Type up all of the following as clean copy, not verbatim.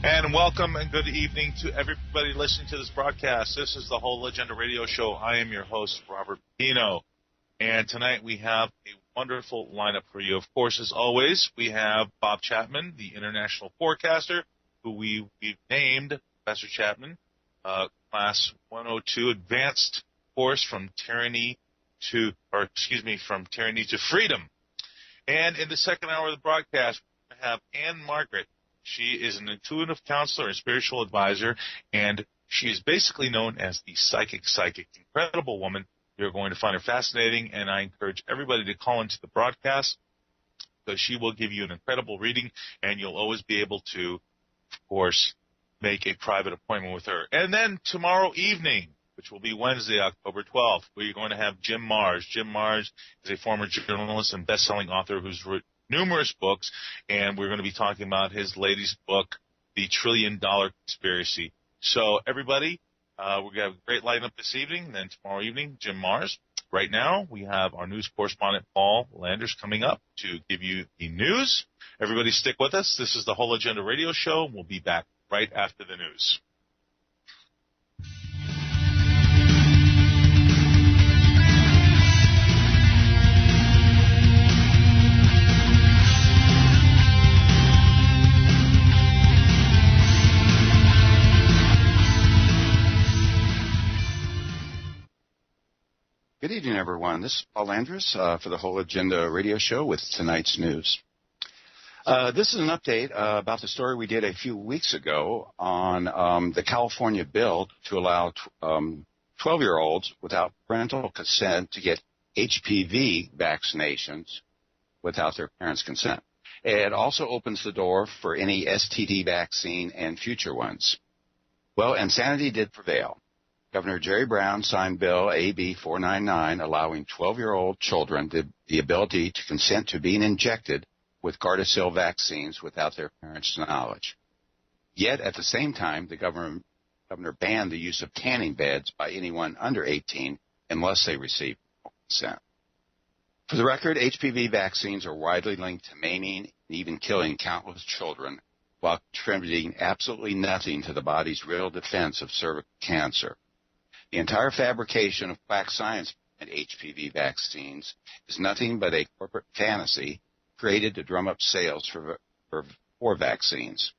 And welcome and good evening to everybody listening to this broadcast. This is the Whole Agenda Radio Show. I am your host, Robert Pino. And tonight we have a wonderful lineup for you. Of course, as always, we have Bob Chapman, the international forecaster, who we've named Professor Chapman, Class 102 Advanced Course from Tyranny to Freedom. And in the second hour of the broadcast, we have Margert. She is an intuitive counselor and spiritual advisor, and she is basically known as the psychic. Incredible woman. You're going to find her fascinating, and I encourage everybody to call into the broadcast because she will give you an incredible reading, and you'll always be able to, of course, make a private appointment with her. And then tomorrow evening, which will be Wednesday, October 12th, we're going to have Jim Marrs. Jim Marrs is a former journalist and best-selling author who's written numerous books, and we're going to be talking about his latest book, The $1 Trillion Conspiracy. So, everybody, we're going to have a great lineup this evening, and then tomorrow evening, Jim Marrs. Right now, we have our news correspondent, Paul Landers, coming up to give you the news. Everybody stick with us. This is the Whole Agenda Radio Show. We'll be back right after the news. Good evening, everyone. This is Paul Landers for the Whole Agenda Radio Show with tonight's news. This is an update about the story we did a few weeks ago on the California bill to allow 12-year-olds without parental consent to get HPV vaccinations without their parents' consent. It also opens the door for any STD vaccine and future ones. Well, insanity did prevail. Governor Jerry Brown signed Bill AB 499, allowing 12-year-old children the ability to consent to being injected with Gardasil vaccines without their parents' knowledge. Yet, at the same time, the governor banned the use of tanning beds by anyone under 18 unless they receive consent. For the record, HPV vaccines are widely linked to maiming and even killing countless children while contributing absolutely nothing to the body's real defense of cervical cancer. The entire fabrication of quack science and HPV vaccines is nothing but a corporate fantasy created to drum up sales for vaccines.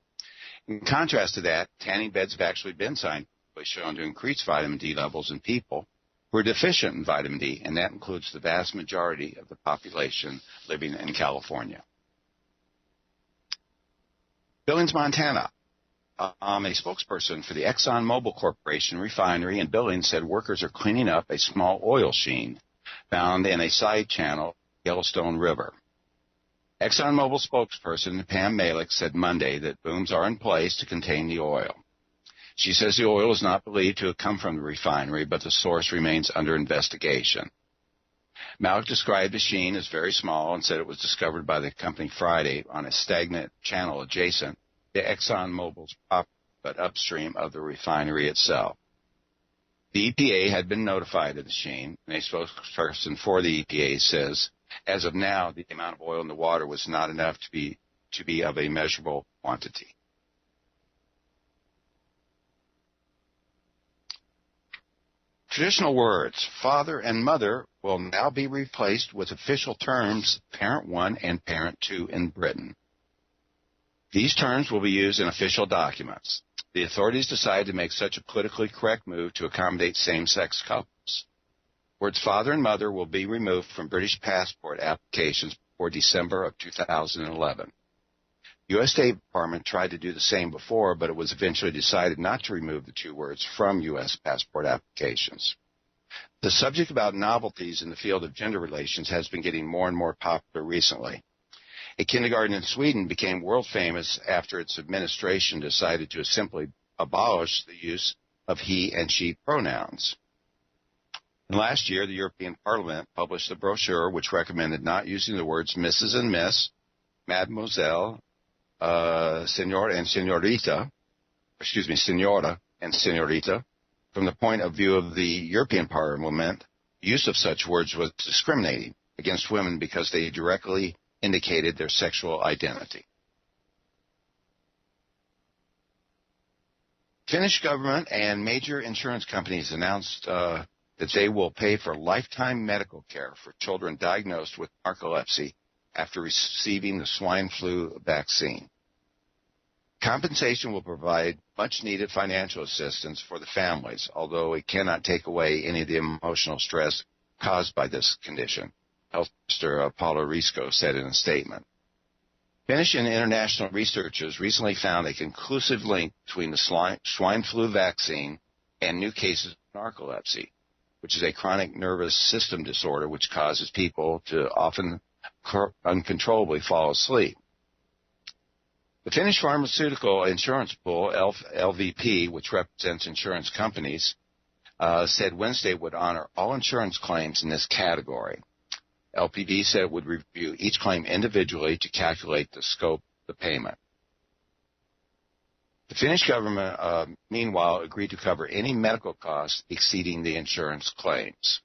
In contrast to that, tanning beds have actually been scientifically shown to increase vitamin D levels in people who are deficient in vitamin D, and that includes the vast majority of the population living in California. Billings, Montana. A spokesperson for the ExxonMobil Corporation refinery in Billings said workers are cleaning up a small oil sheen found in a side channel of the Yellowstone River. ExxonMobil spokesperson Pam Malik said Monday that booms are in place to contain the oil. She says the oil is not believed to have come from the refinery, but the source remains under investigation. Malik described the sheen as very small and said it was discovered by the company Friday on a stagnant channel adjacent to ExxonMobil's property, but upstream of the refinery itself. The EPA had been notified of the sheen, and a spokesperson for the EPA says, as of now, the amount of oil in the water was not enough to be of a measurable quantity. Traditional words, father and mother, will now be replaced with official terms parent 1 and parent 2 in Britain. These terms will be used in official documents. The authorities decided to make such a politically correct move to accommodate same-sex couples. Words father and mother will be removed from British passport applications before December of 2011. The U.S. State Department tried to do the same before, but it was eventually decided not to remove the two words from U.S. passport applications. The subject about novelties in the field of gender relations has been getting more and more popular recently. A kindergarten in Sweden became world famous after its administration decided to simply abolish the use of he and she pronouns. And last year, the European Parliament published a brochure which recommended not using the words Mrs. and Miss, Mademoiselle, Senor and Senorita, Senora and Senorita. From the point of view of the European Parliament, the use of such words was discriminating against women because they directly indicated their sexual identity. Finnish government and major insurance companies announced that they will pay for lifetime medical care for children diagnosed with narcolepsy after receiving the swine flu vaccine. Compensation will provide much-needed financial assistance for the families, although it cannot take away any of the emotional stress caused by this condition, Health Minister Paula Risko said in a statement. Finnish and international researchers recently found a conclusive link between the swine flu vaccine and new cases of narcolepsy, which is a chronic nervous system disorder which causes people to often uncontrollably fall asleep. The Finnish Pharmaceutical Insurance Pool, LVP, which represents insurance companies, said Wednesday would honor all insurance claims in this category. LPD said it would review each claim individually to calculate the scope of the payment. The Finnish government, meanwhile, agreed to cover any medical costs exceeding the insurance claims.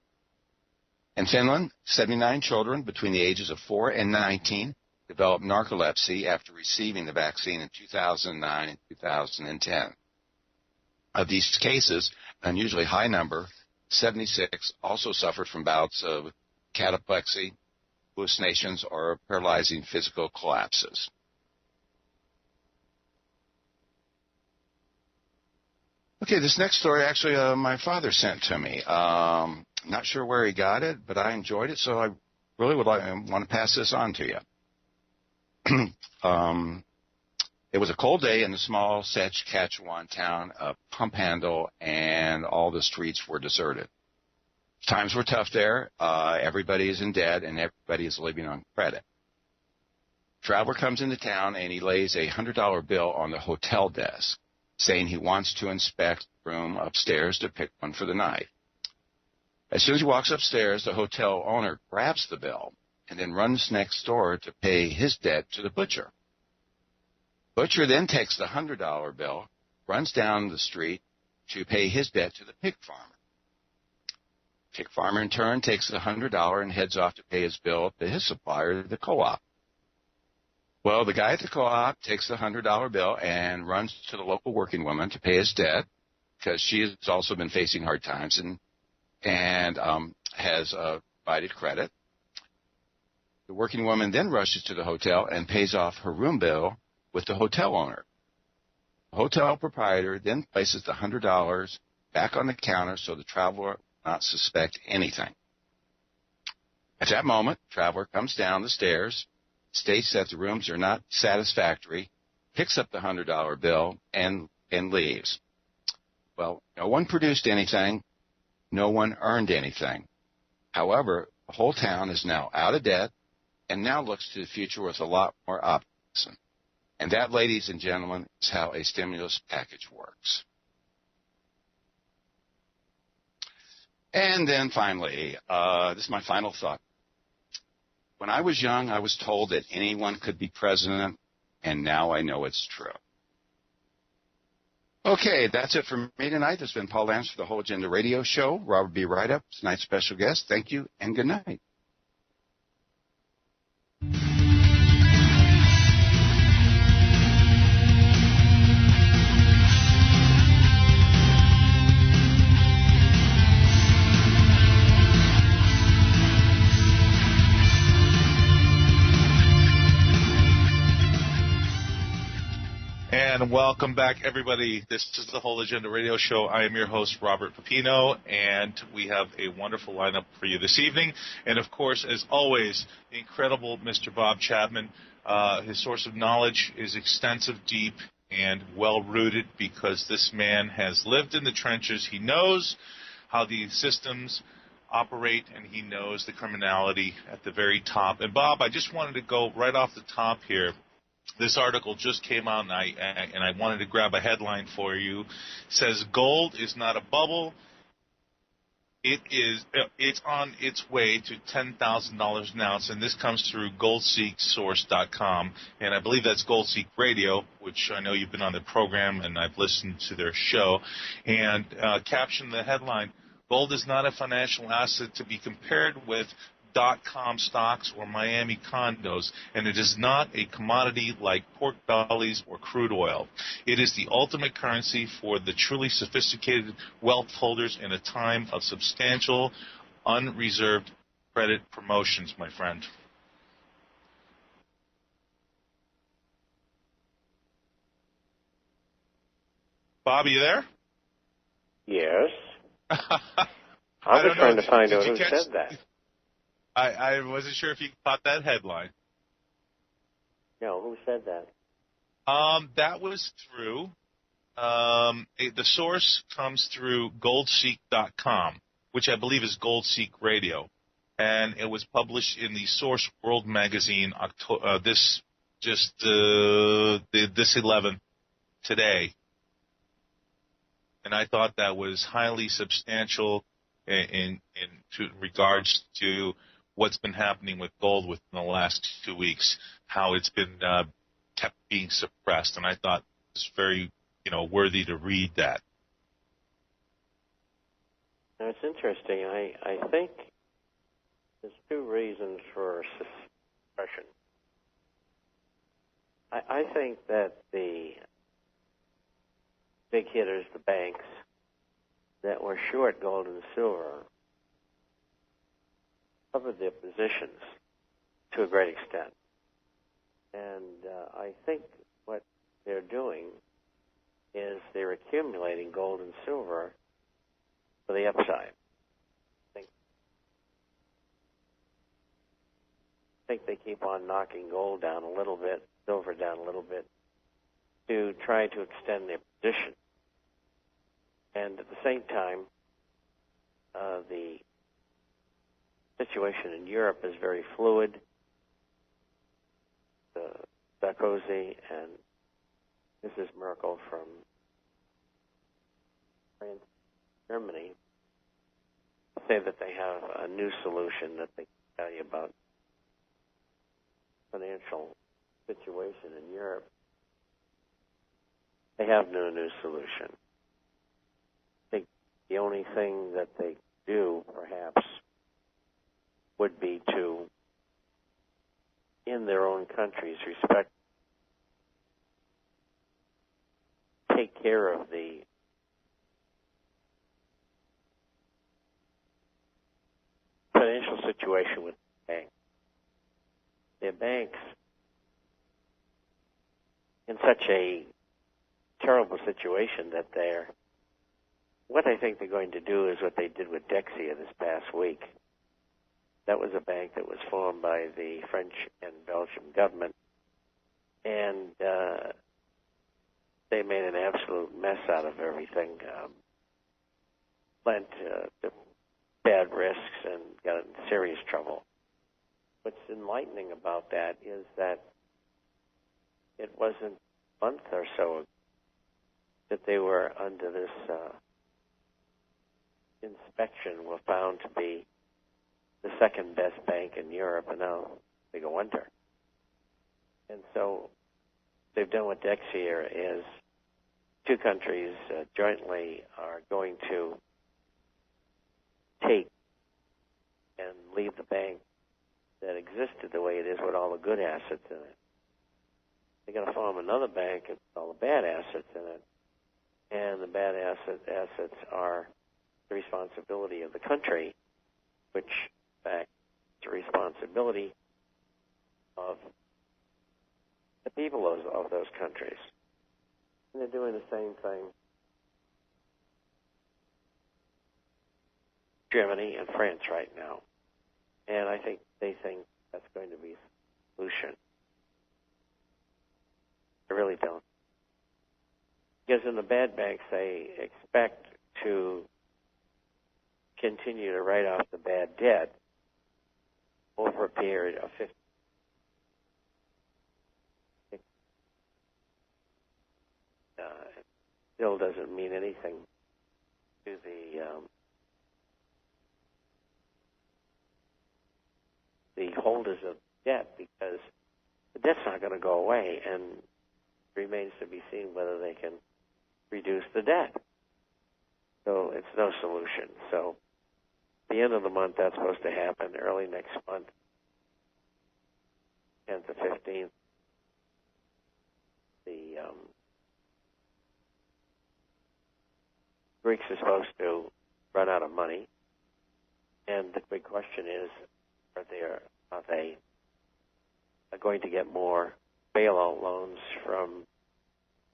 In Finland, 79 children between the ages of 4 and 19 developed narcolepsy after receiving the vaccine in 2009 and 2010. Of these cases, an unusually high number, 76, also suffered from bouts of cataplexy, hallucinations, or paralyzing physical collapses. Okay, this next story actually my father sent to me. Not sure where he got it, but I enjoyed it, so I really want to pass this on to you. It was a cold day in the small Saskatchewan town of Pumphandle, and all the streets were deserted. Times were tough there. Everybody is in debt, and everybody is living on credit. Traveler comes into town, and he lays a $100 bill on the hotel desk, saying he wants to inspect the room upstairs to pick one for the night. As soon as he walks upstairs, the hotel owner grabs the bill and then runs next door to pay his debt to the butcher. Butcher then takes the $100 bill, runs down the street to pay his debt to the pig farmer. Pig farmer, in turn, takes the $100 and heads off to pay his bill to his supplier, the co-op. Well, the guy at the co-op takes the $100 bill and runs to the local working woman to pay his debt, because she has also been facing hard times and has provided credit. The working woman then rushes to the hotel and pays off her room bill with the hotel owner. The hotel proprietor then places the $100 back on the counter so the traveler will not suspect anything. At that moment, the traveler comes down the stairs, states that the rooms are not satisfactory, picks up the $100 bill, and leaves. Well, no one produced anything. No one earned anything. However, the whole town is now out of debt and now looks to the future with a lot more optimism. And that, ladies and gentlemen, is how a stimulus package works. And then finally, this is my final thought. When I was young, I was told that anyone could be president, and now I know it's true. Okay, that's it for me tonight. This has been Paul Lance for the Whole Agenda Radio Show. Robert B. Write-Up, tonight's special guest. Thank you, and good night. And welcome back, everybody. This is the Whole Agenda Radio Show. I am your host, Robert Pepino, and we have a wonderful lineup for you this evening. And, of course, as always, the incredible Mr. Bob Chapman. His source of knowledge is extensive, deep, and well-rooted because this man has lived in the trenches. He knows how the systems operate, and he knows the criminality at the very top. And, Bob, I just wanted to go right off the top here. This article just came out, and I wanted to grab a headline for you. It says, gold is not a bubble. It's on its way to $10,000 an ounce, and this comes through goldseeksource.com, and I believe that's Goldseek Radio, which I know you've been on their program, and I've listened to their show, and caption the headline, gold is not a financial asset to be compared with .com stocks or Miami condos, and it is not a commodity like pork bellies or crude oil. It is the ultimate currency for the truly sophisticated wealth holders in a time of substantial, unreserved credit promotions, my friend. Bob, you there? Yes. I was trying to find out who catch, said that. I wasn't sure if you caught that headline. No, who said that? That was through, the source comes through goldseek.com, which I believe is Goldseek Radio. And it was published in the Source World magazine, this 11 today. And I thought that was highly substantial in regards to what's been happening with gold within the last 2 weeks, how it's been kept being suppressed. And I thought it was very, worthy to read that. Now, it's interesting. I think there's two reasons for suppression. I think that the big hitters, the banks, that were short gold and silver, covered their positions to a great extent. And I think what they're doing is they're accumulating gold and silver for the upside. I think they keep on knocking gold down a little bit, silver down a little bit, to try to extend their position. And at the same time, the situation in Europe is very fluid. Sarkozy and Mrs. Merkel from France, Germany, say that they have a new solution that they can tell you about financial situation in Europe. They have no new solution. I think the only thing that they do, perhaps, would be to, in their own countries, take care of the financial situation with the banks. Their banks, in such a terrible situation that what I think they're going to do is what they did with Dexia this past week. That was a bank that was formed by the French and Belgian government, and they made an absolute mess out of everything, lent to bad risks, and got in serious trouble. What's enlightening about that is that it wasn't a month or so ago that they were under this inspection, were found to be the second best bank in Europe, and now they go under. And so they've done what Dexia is. Two countries jointly are going to take and leave the bank that existed the way it is with all the good assets in it. They're going to form another bank with all the bad assets in it, and the bad assets are the responsibility of the country, which, in fact, is the responsibility of the people of those countries. And they're doing the same thing. Germany and France right now. And I think they think that's going to be a solution. I really don't. Because in the bad banks, they expect to continue to write off the bad debt over a period of 50. Still doesn't mean anything to the holders of debt, because the debt's not going to go away, and it remains to be seen whether they can reduce the debt. So it's no solution. So the end of the month, that's supposed to happen. Early next month, 10th to 15th, the Greeks are supposed to run out of money. And the big question is, are they going to get more bailout loans from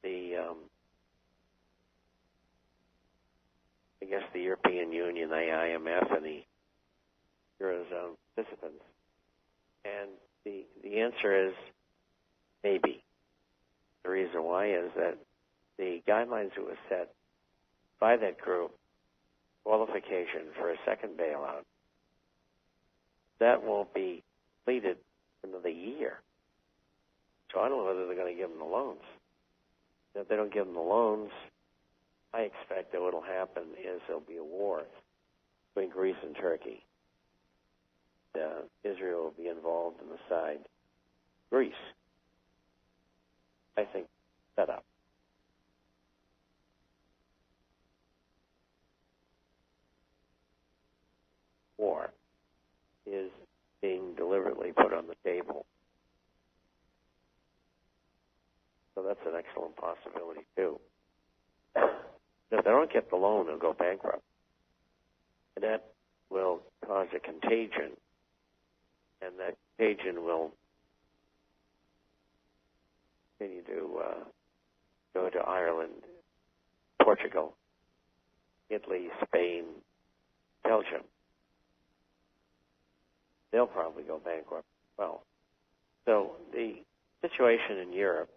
the, the European Union, the IMF, and the Eurozone participants? And the answer is maybe. The reason why is that the guidelines that were set by that group, qualification for a second bailout, that won't be completed for another year. So I don't know whether they're going to give them the loans. If they don't give them the loans, I expect that what will happen is there'll be a war between Greece and Turkey. Israel will be involved in the side Greece. I think set up. War is being deliberately put on the table. So that's an excellent possibility, too. If they don't get the loan, they'll go bankrupt. And that will cause a contagion. And that contagion will continue to go to Ireland, Portugal, Italy, Spain, Belgium. They'll probably go bankrupt as well. So the situation in Europe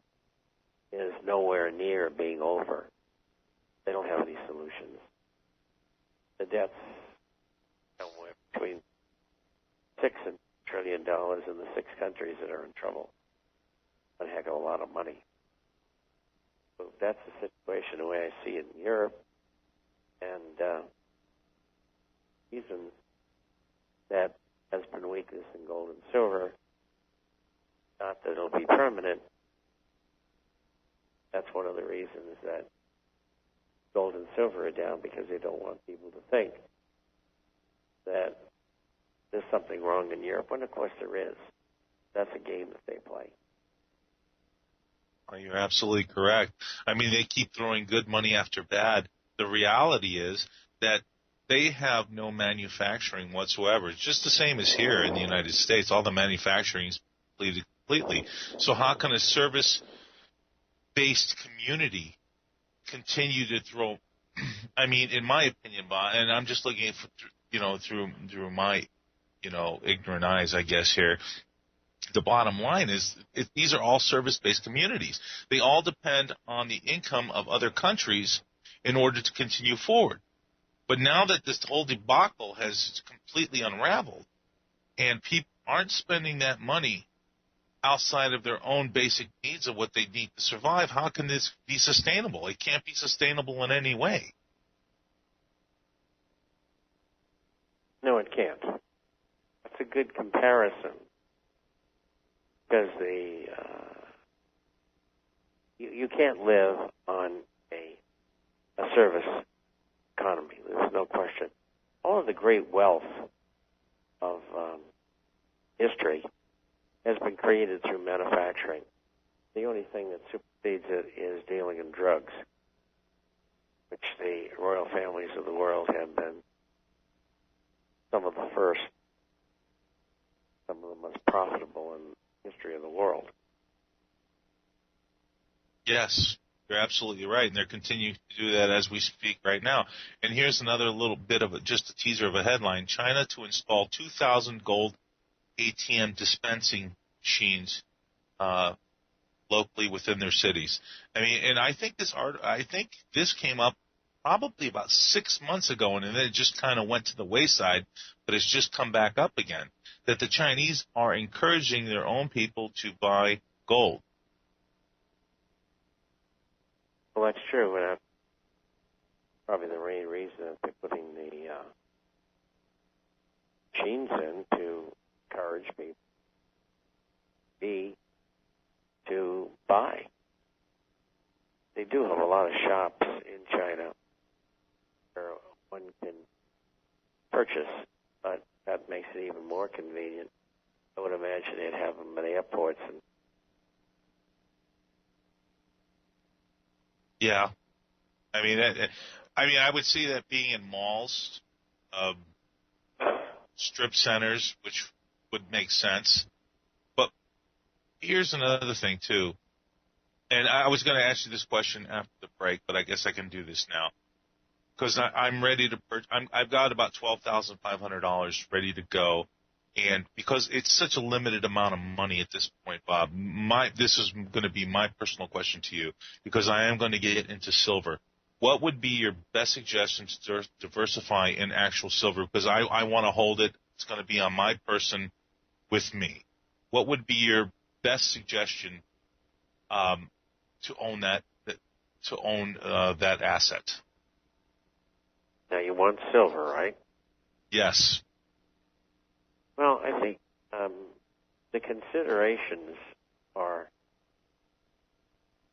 is nowhere near being over. They don't have any solutions. The debt's somewhere between $6 trillion in the 6 countries that are in trouble. A heck of a lot of money. So that's the situation the way I see it in Europe. And reason that has been weakness in gold and silver, not that it'll be permanent. That's one of the reasons that gold and silver are down, because they don't want people to think that there's something wrong in Europe, when of course there is. That's a game that they play. You're absolutely correct. I mean, they keep throwing good money after bad. The reality is that they have no manufacturing whatsoever. It's just the same as here in the United States. All the manufacturing is completely. So how can a service-based community continue to throw? I mean, in my opinion, Bob, and I'm just looking at, through my, ignorant eyes, I guess here. The bottom line is these are all service-based communities. They all depend on the income of other countries in order to continue forward. But now that this whole debacle has completely unraveled and people aren't spending that money outside of their own basic needs of what they need to survive, how can this be sustainable? It can't be sustainable in any way. No, it can't. That's a good comparison, because you can't live on a service economy. There's no question. All of the great wealth of history has been created through manufacturing. The only thing that supersedes it is dealing in drugs, which the royal families of the world have been some of the first, some of the most profitable in the history of the world. Yes, you're absolutely right, and they're continuing to do that as we speak right now. And here's another little bit of just a teaser of a headline: China to install 2,000 gold ATM dispensing machines locally within their cities. I mean, and I think this came up probably about 6 months ago, and then it just kind of went to the wayside, but it's just come back up again, that the Chinese are encouraging their own people to buy gold. Well, that's true, and that's probably the main reason that they're putting the machines in, to encourage people to buy. They do have a lot of shops in China where one can purchase, but that makes it even more convenient. I would imagine they'd have them at airports. And Yeah. I mean, I would see that being in malls, strip centers, which would make sense. But here's another thing too. And I was going to ask you this question after the break, but I guess I can do this now because I'm ready to. I've got about $12,500 ready to go, and because it's such a limited amount of money at this point, Bob, this is going to be my personal question to you because I am going to get into silver. What would be your best suggestions to diversify in actual silver? Because I want to hold it. It's going to be on my person with me. What would be your best suggestion to own that asset? now you want silver, right? Yes. Well, I think the considerations are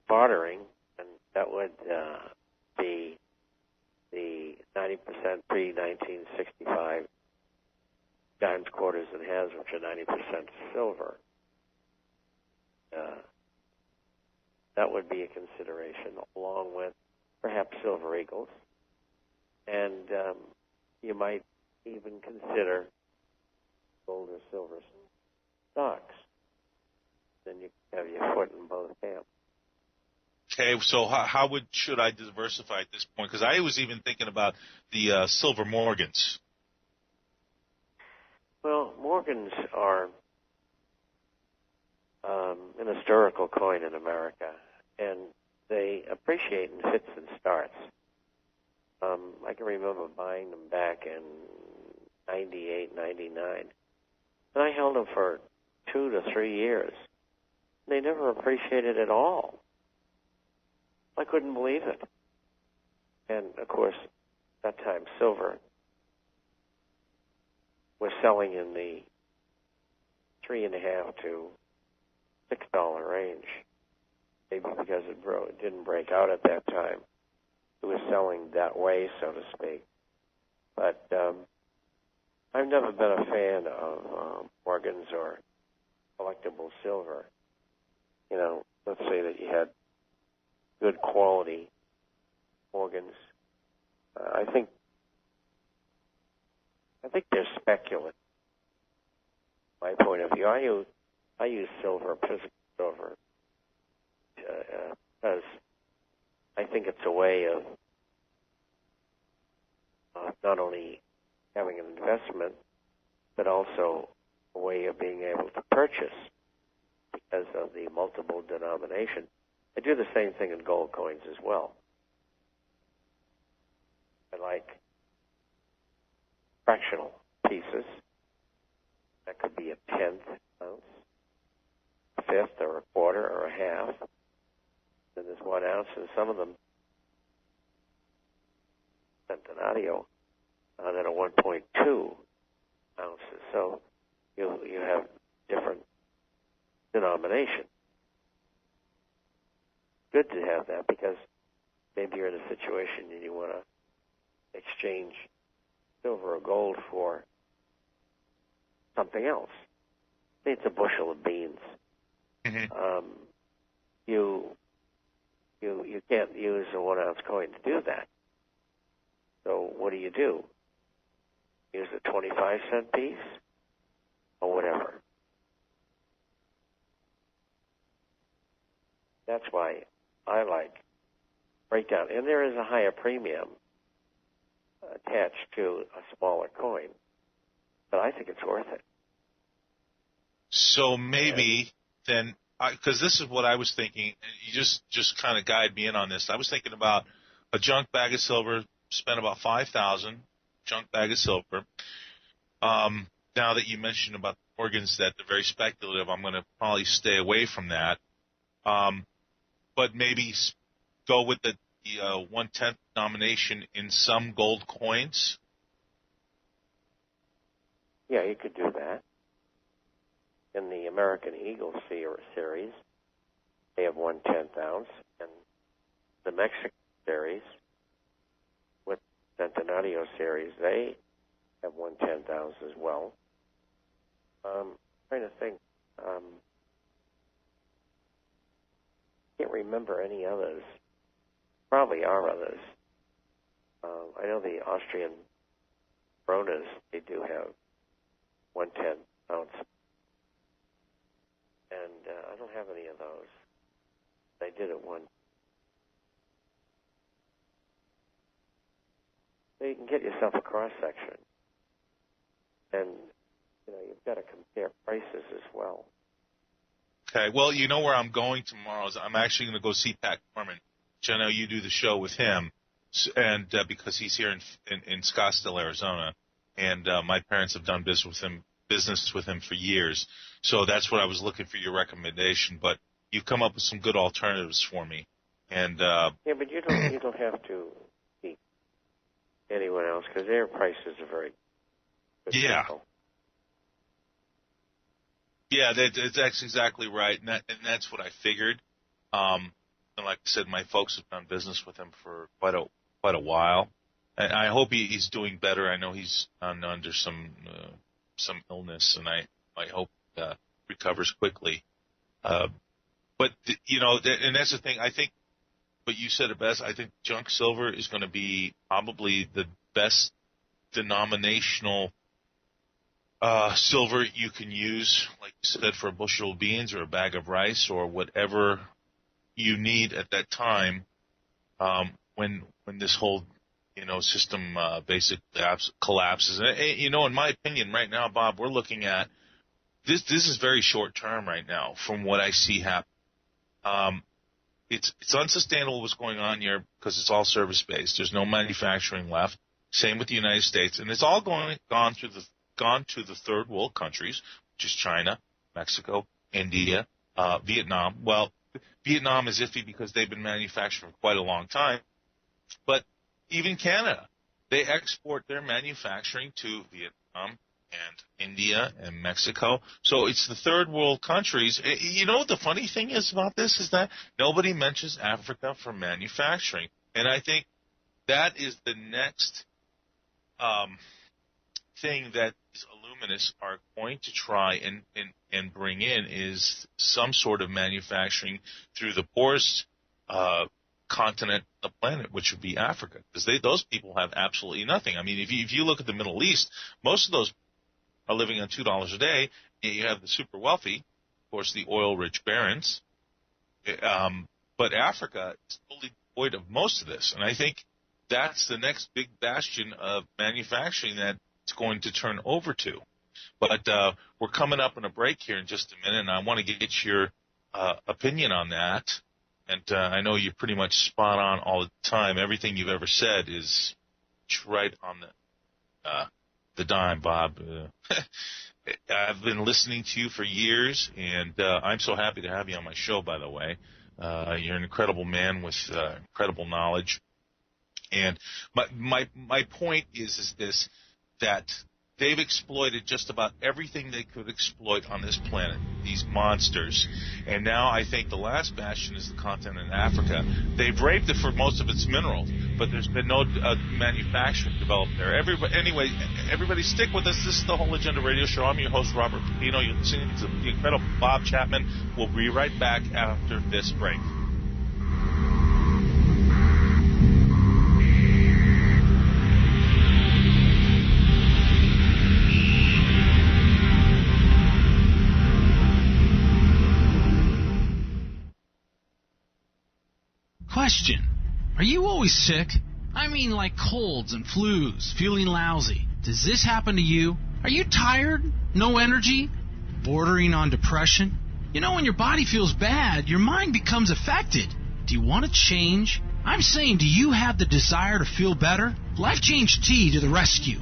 bartering, and that would be the 90% pre-1965 dimes, quarters, and halves, which are 90% silver. That would be a consideration, along with perhaps silver eagles. And you might even consider gold or silver stocks. Then you have your foot in both camps. Okay, so should I diversify at this point? Because I was even thinking about the silver Morgans. Well, Morgans are an historical coin in America, and they appreciate in fits and starts. I can remember buying them back in 98, 99, and I held them for 2 to 3 years. They never appreciated at all. I couldn't believe it. And, of course, that time silver was selling in the $3.50 to $6 range, maybe because it didn't break out at that time. It was selling that way, so to speak. But I've never been a fan of Morgans or collectible silver. You know, let's say that you had good quality Morgans. I think they're speculative. My point of view, I use silver, physical silver, because I think it's a way of not only having an investment, but also a way of being able to purchase because of the multiple denomination. I do the same thing in gold coins as well. I like fractional pieces. That could be a 10th ounce, a fifth, or a quarter, or a half. Then there's 1 ounce, and some of them, centenario, that are 1.2 ounces. So you have different denomination. Good to have that because maybe you're in a situation and you want to exchange silver or gold for something else. Say it's a bushel of beans. Mm-hmm. You can't use a 1 ounce coin to do that. So what do? Use a 25-cent piece or whatever. That's why I like breakdown. And there is a higher premium attached to a smaller coin, but I think it's worth it. So maybe then, because this is what I was thinking, and you just kind of guide me in on this. I was thinking about a junk bag of silver, spent about $5,000, junk bag of silver. Now that you mentioned about the organs that they're very speculative, I'm going to probably stay away from that. But maybe go with the 1/10 denomination in some gold coins. Yeah, you could do that. In the American Eagle series, they have 1/10 ounce, and the Mexican series with Centenario series, they have 110,000 as well. Trying to think. Can't remember any others. Probably are others. I know the Austrian Bronas, they do have 110 ounce. And I don't have any of those. I did it once. So you can get yourself a cross-section. And, you've got to compare prices as well. Okay, well, you know where I'm going tomorrow is I'm actually going to go see Pat Corman, which I know you do the show with him, and because he's here in Scottsdale, Arizona, and my parents have done business with him for years. So that's what I was looking for your recommendation. But you've come up with some good alternatives for me. And yeah, but you don't have to see anyone else because their prices are very good. Yeah. People. Yeah, that's exactly right, and that's what I figured. And like I said, my folks have done business with him for quite a while, and I hope he's doing better. I know he's under some illness, and I hope recovers quickly. But and that's the thing. I think, but you said it best. I think junk silver is going to be probably the best denominational silver you can use, like you said, for a bushel of beans or a bag of rice or whatever you need at that time when this whole system basically collapses. And, in my opinion, right now, Bob, we're looking at this. This is very short term right now, from what I see happen. It's unsustainable what's going on here because it's all service based. There's no manufacturing left. Same with the United States, and it's all gone to the third world countries, which is China, Mexico, India, Vietnam. Well, Vietnam is iffy because they've been manufacturing for quite a long time. But even Canada, they export their manufacturing to Vietnam and India and Mexico. So it's the third world countries. The funny thing is about this is that nobody mentions Africa for manufacturing. And I think that is the next thing that Illuminists are going to try and bring in is some sort of manufacturing through the poorest continent of the planet, which would be Africa, because those people have absolutely nothing. I mean, if you look at the Middle East, most of those are living on $2 a day. You have the super wealthy, of course, the oil-rich barons, but Africa is totally devoid of most of this, and I think that's the next big bastion of manufacturing that it's going to turn over to. But we're coming up on a break here in just a minute, and I want to get your opinion on that. And I know you're pretty much spot on all the time. Everything you've ever said is right on the dime, Bob. I've been listening to you for years, and I'm so happy to have you on my show, by the way. You're an incredible man with incredible knowledge. And my point is this, that they've exploited just about everything they could exploit on this planet, these monsters. And now I think the last bastion is the continent of Africa. They've raped it for most of its minerals, but there's been no manufacturing developed there. Everybody stick with us. This is the Whole Agenda Radio Show. I'm your host, Robert Pepino. You're listening to the incredible Bob Chapman. We'll be right back after this break. Question: are you always sick? I mean, like colds and flus, feeling lousy. Does this happen to you? Are you tired? No energy? Bordering on depression? When your body feels bad, your mind becomes affected. Do you want to change? I'm saying, do you have the desire to feel better? Life Change Tea to the rescue.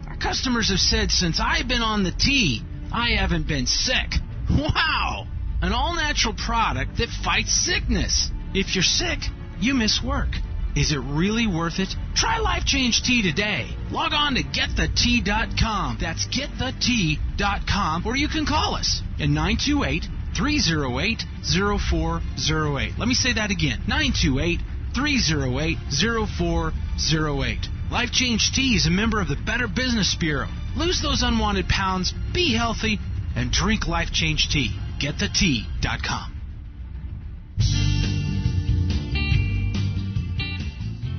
Our customers have said since I've been on the tea, I haven't been sick. Wow! An all-natural product that fights sickness. If you're sick, you miss work. Is it really worth it? Try Life Change Tea today. Log on to getthetea.com. That's getthetea.com, or you can call us at 928-308-0408. Let me say that again, 928-308-0408. Life Change Tea is a member of the Better Business Bureau. Lose those unwanted pounds, be healthy, and drink Life Change Tea. GetTheTea.com.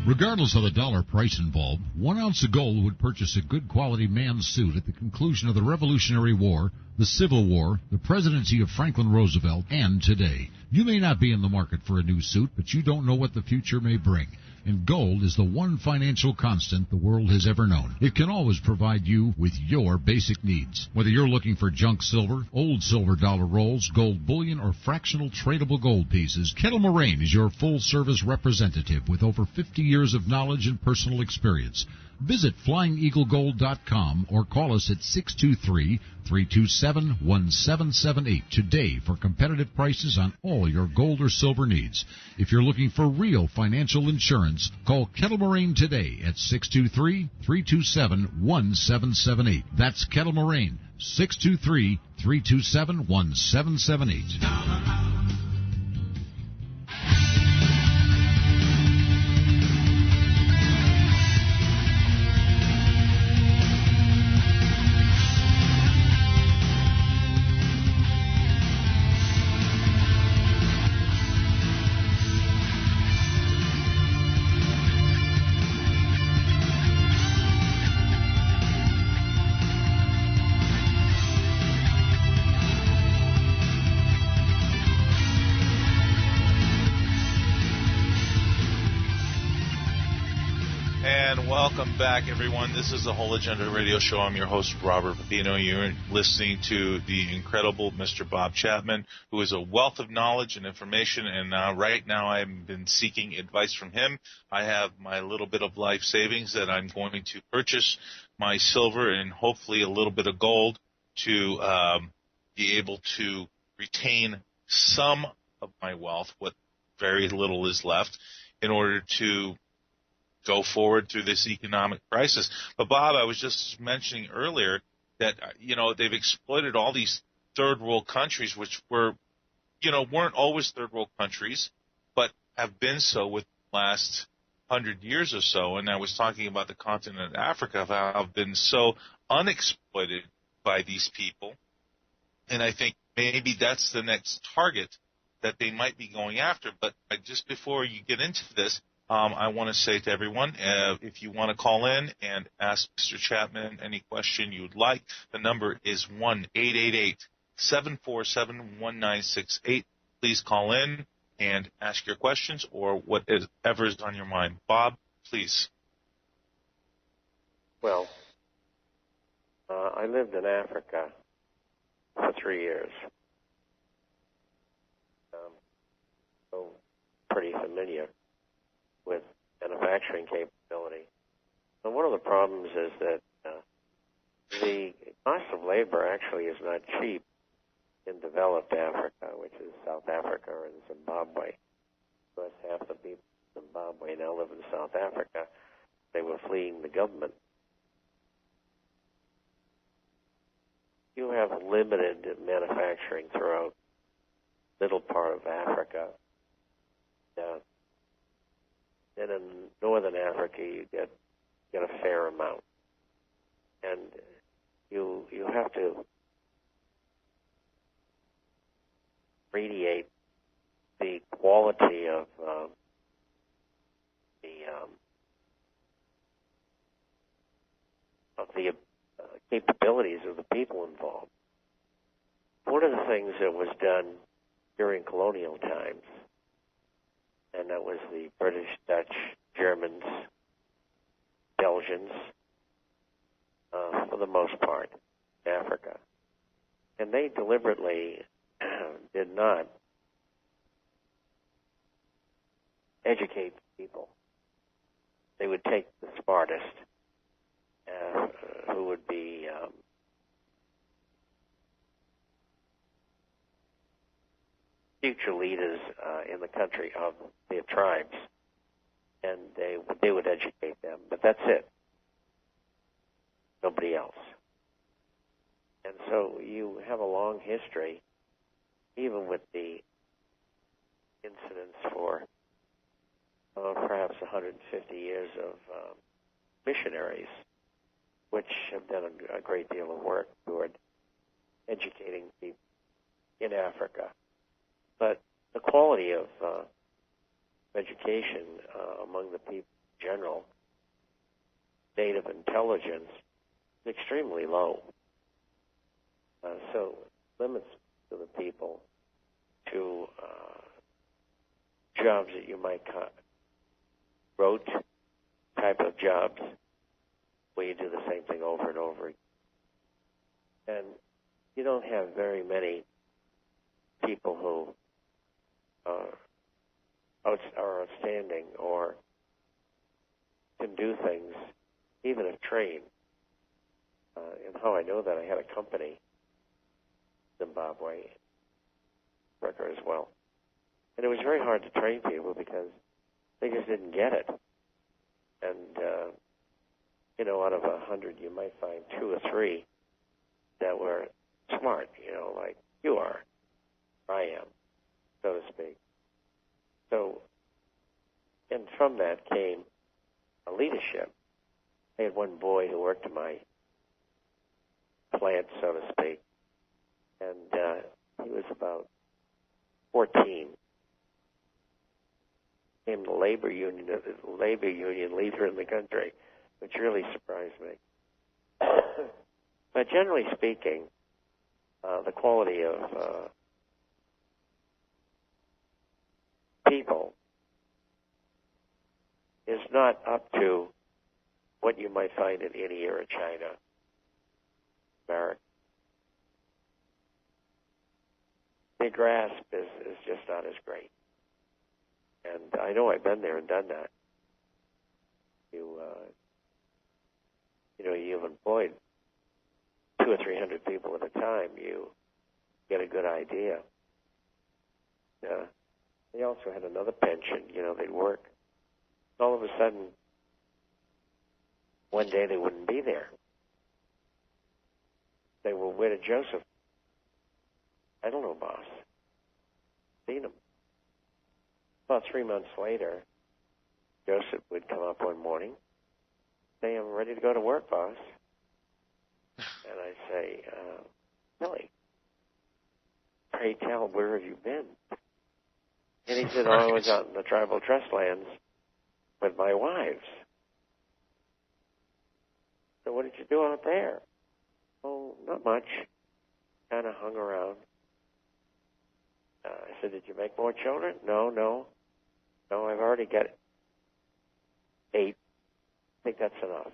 Regardless of the dollar price involved, 1 ounce of gold would purchase a good quality man's suit at the conclusion of the Revolutionary War, the Civil War, the presidency of Franklin Roosevelt, and today. You may not be in the market for a new suit, but you don't know what the future may bring. And gold is the one financial constant the world has ever known. It can always provide you with your basic needs. Whether you're looking for junk silver, old silver dollar rolls, gold bullion, or fractional tradable gold pieces, Kettle Moraine is your full-service representative with over 50 years of knowledge and personal experience. Visit FlyingEagleGold.com or call us at 623-327-1778 today for competitive prices on all your gold or silver needs. If you're looking for real financial insurance, call Kettle Moraine today at 623-327-1778. That's Kettle Moraine, 623-327-1778. Welcome back, everyone. This is the Whole Agenda Radio Show. I'm your host, Robert Pepino. You're listening to the incredible Mr. Bob Chapman, who is a wealth of knowledge and information, and right now I've been seeking advice from him. I have my little bit of life savings that I'm going to purchase my silver and hopefully a little bit of gold to be able to retain some of my wealth, what very little is left, in order to go forward through this economic crisis. But Bob, I was just mentioning earlier that, they've exploited all these third world countries, which weren't always third world countries, but have been so with the last 100 years or so. And I was talking about the continent of Africa, how I've been so unexploited by these people. And I think maybe that's the next target that they might be going after. But just before you get into this, I want to say to everyone, if you want to call in and ask Mr. Chapman any question you would like, the number is 1-888-747-1968. Please call in and ask your questions or whatever is on your mind. Bob, please. Well, I lived in Africa for 3 years. So pretty familiar with manufacturing capability. So one of the problems is that the cost of labor actually is not cheap in developed Africa, which is South Africa and Zimbabwe. Because half the people in Zimbabwe now live in South Africa. They were fleeing the government. You have limited manufacturing throughout the middle part of Africa. Then in northern Africa, you get a fair amount, and you have to radiate the quality of the capabilities of the people involved. One of the things that was done during colonial times, and that was the British, Dutch, Germans, Belgians, for the most part, Africa. And they deliberately did not educate people. They would take the smartest, who would be future leaders in the country of their tribes, and they would educate them. But that's it. Nobody else. And so you have a long history, even with the incidents for perhaps 150 years of missionaries, which have done a great deal of work toward educating people in Africa. But the quality of education among the people in general, state of intelligence, is extremely low. So limits to the people to jobs that you might rote type of jobs where you do the same thing over and over again. And you don't have very many people who are outstanding or can do things, even if trained. And how I know that, I had a company, Zimbabwe, Africa as well. And it was very hard to train people because they just didn't get it. And, out of 100, you might find 2 or 3 that were smart, like you are, or I am, so to speak. So, and from that came a leadership. I had one boy who worked in my plant, so to speak, and he was about 14. Became the labor union leader in the country, which really surprised me. But generally speaking, the quality of people is not up to what you might find in India or China, America. The grasp is just not as great. And I know I've been there and done that. You've employed 200 or 300 people at a time. You get a good idea. They also had another pension. They'd work. All of a sudden, one day they wouldn't be there. They were, where did Joseph? I don't know, boss. Seen him. About 3 months later, Joseph would come up one morning, say, I'm ready to go to work, boss. And I'd say, Billy, pray tell, where have you been? And he said, I was out in the tribal trust lands with my wives. So what did you do out there? Oh, not much. Kind of hung around. I said, did you make more children? No, I've already got 8. I think that's enough.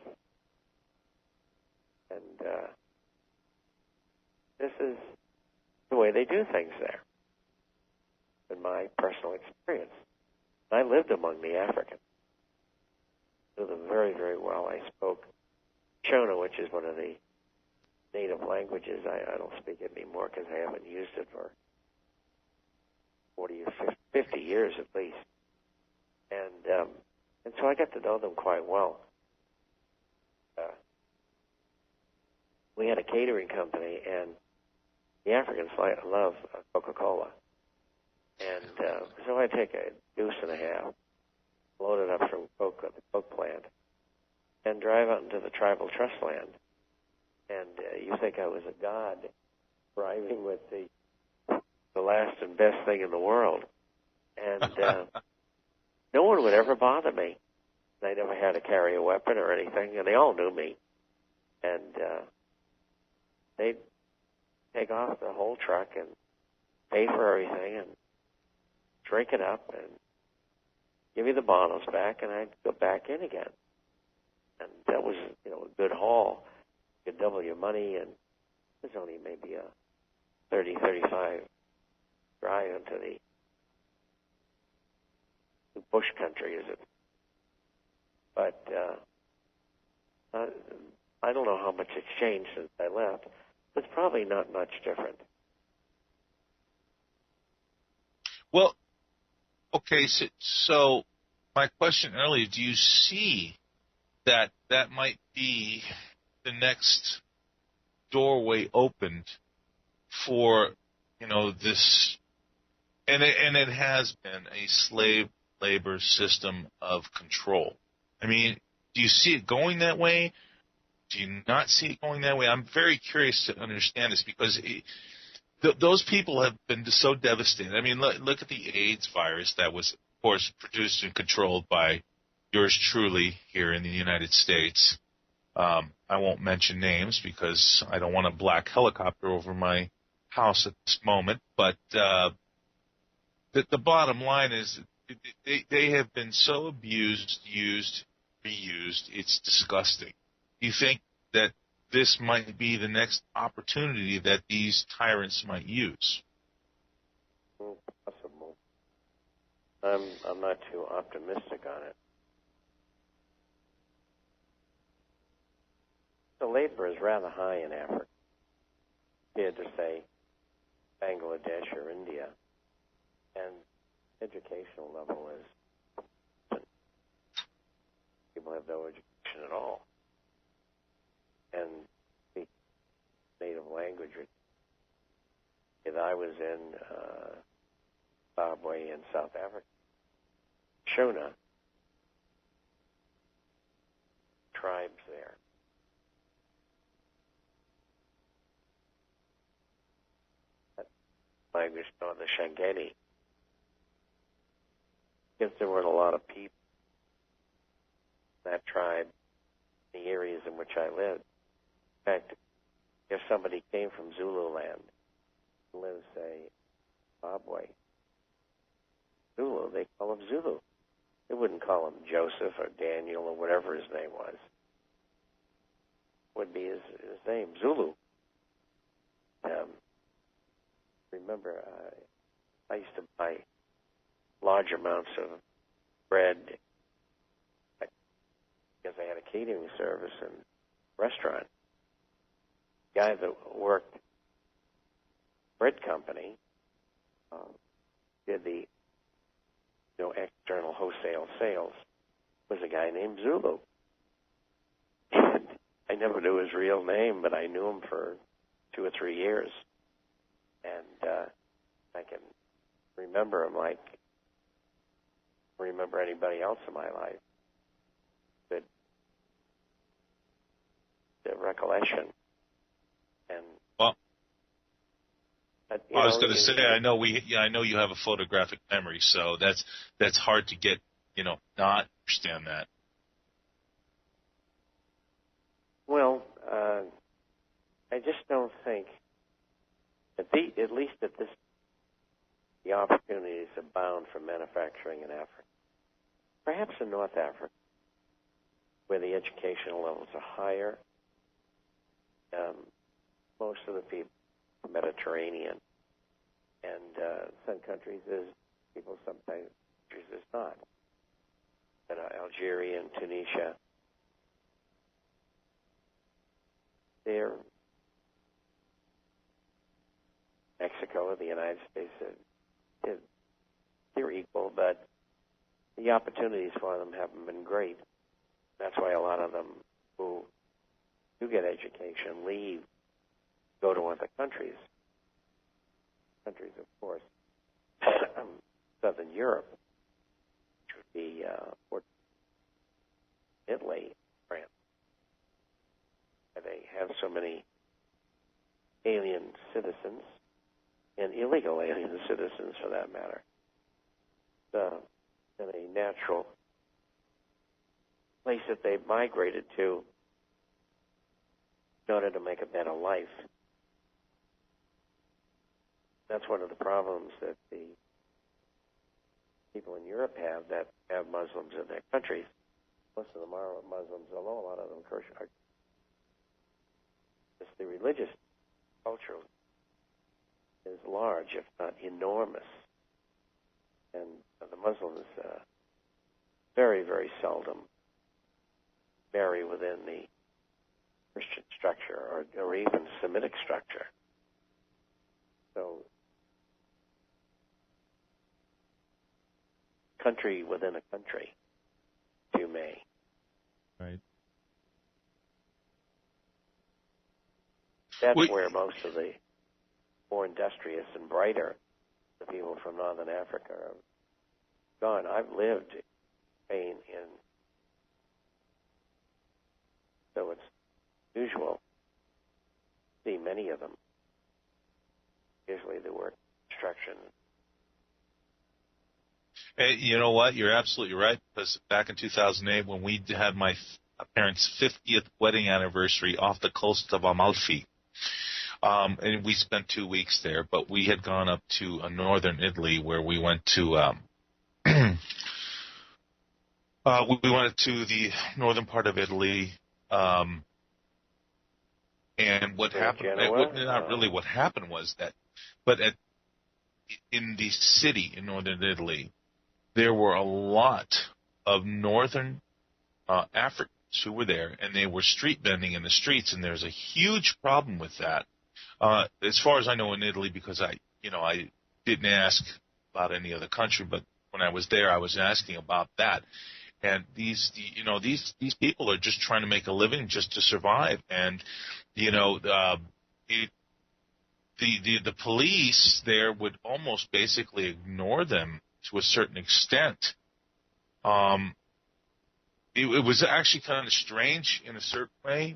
And this is the way they do things there, in my personal experience. I lived among the Africans. I knew them very, very well. I spoke Shona, which is one of the native languages. I don't speak it anymore because I haven't used it for 40 or 50 years at least. And so I got to know them quite well. We had a catering company, and the Africans love Coca-Cola. And so I take a deuce and a half, load it up from the Coke plant, and drive out into the tribal trust land. And you think I was a god driving with the last and best thing in the world. And no one would ever bother me. I never had to carry a weapon or anything, and they all knew me. And they'd take off the whole truck and pay for everything and drink it up and give me the bottles back, and I'd go back in again. And that was, a good haul. You could double your money, and it was only maybe a 30, 35 drive into the bush country, is it? But I don't know how much it's changed since I left. It's probably not much different. Well, okay, so my question earlier, do you see that might be the next doorway opened for, this, and it has been a slave labor system of control. I mean, Do you see it going that way? Do you not see it going that way? I'm very curious to understand this because those people have been so devastated. I mean, look at the AIDS virus that was, of course, produced and controlled by yours truly here in the United States. I won't mention names because I don't want a black helicopter over my house at this moment. But the bottom line is they have been so abused, used, reused. It's disgusting. Do you think that this might be the next opportunity that these tyrants might use? Possible. I'm not too optimistic on it. The labor is rather high in Africa, compared to, say, Bangladesh or India, and educational level is people have no education at all, and speak native language. If I was in Zimbabwe and South Africa, Shona tribes there. Language known the Shangeni. Because there weren't a lot of people in that tribe, the areas in which I lived. In fact, if somebody came from Zulu land, lives, say, Zimbabwe, Zulu, they call him Zulu. They wouldn't call him Joseph or Daniel or whatever his name was. Would be his name, Zulu. Remember, I used to buy large amounts of bread because I had a catering service and restaurant. The guy that worked bread company did the external wholesale sales was a guy named Zulu. And I never knew his real name, but I knew him for 2 or 3 years. And I can remember him like remember anybody else in my life. But the recollection. And well, I was going to say, I know you have a photographic memory, so that's hard to get, not understand that. Well, I just don't think. At least at this, the opportunities abound for manufacturing in Africa. Perhaps in North Africa, where the educational levels are higher. Most of the people are Mediterranean, and some countries there's people, sometimes countries there's not. And Algeria and Tunisia, Mexico or the United States, they're equal, but the opportunities for them haven't been great. That's why a lot of them who do get education leave, go to other countries. Countries, of course, Southern Europe, which would be Italy, France. And they have so many alien citizens, and illegal alien citizens, for that matter. And a natural place that they've migrated to in order to make a better life. That's one of the problems that the people in Europe have that have Muslims in their countries. Most of them are Muslims, although a lot of them, of course, are. It's the religious culture is large, if not enormous. And the Muslims very, very seldom marry within the Christian structure or even Semitic structure. So, country within a country, if you may. Right. That's where most of the more industrious and brighter the people from Northern Africa are gone. I've lived in Spain in usual. See many of them. Usually they work construction. Hey, you know what? You're absolutely right, because back in 2008, when we had my parents' 50th wedding anniversary off the coast of Amalfi, and we spent 2 weeks there, but we had gone up to northern Italy where we went to we went to the northern part of Italy, and what happened, not really what happened was that, but in the city in northern Italy, there were a lot of northern Africans who were there, and they were street vending in the streets, and there's a huge problem with that. As far as I know in Italy, because I didn't ask about any other country, but when I was there, I was asking about that. And these people are just trying to make a living just to survive, and the police there would almost basically ignore them to a certain extent. It was actually kind of strange in a certain way.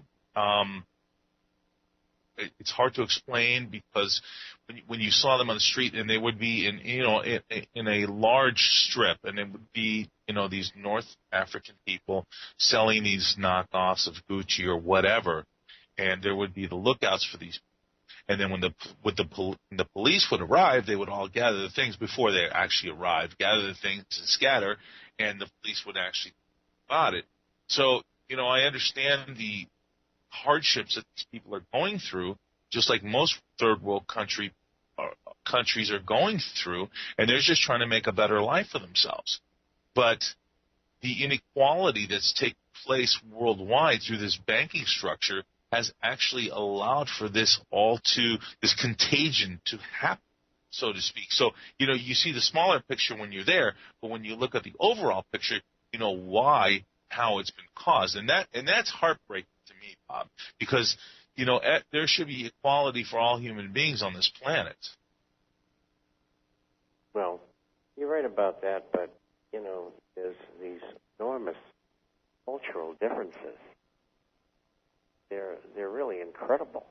It's hard to explain because when you saw them on the street, and they would be in a large strip, and it would be these North African people selling these knockoffs of Gucci or whatever, and there would be the lookouts for these. And then when the police would arrive, they would all gather the things before they actually arrived, gather the things and scatter, and the police would actually spot it. So I understand the hardships that these people are going through, just like most third world countries are going through, and they're just trying to make a better life for themselves. But the inequality that's taking place worldwide through this banking structure has actually allowed for this contagion to happen, so to speak. So, you see the smaller picture when you're there, but when you look at the overall picture, you know how it's been caused. And that's heartbreaking to me, Bob, because, there should be equality for all human beings on this planet. Well, you're right about that, but, there's these enormous cultural differences. They're really incredible.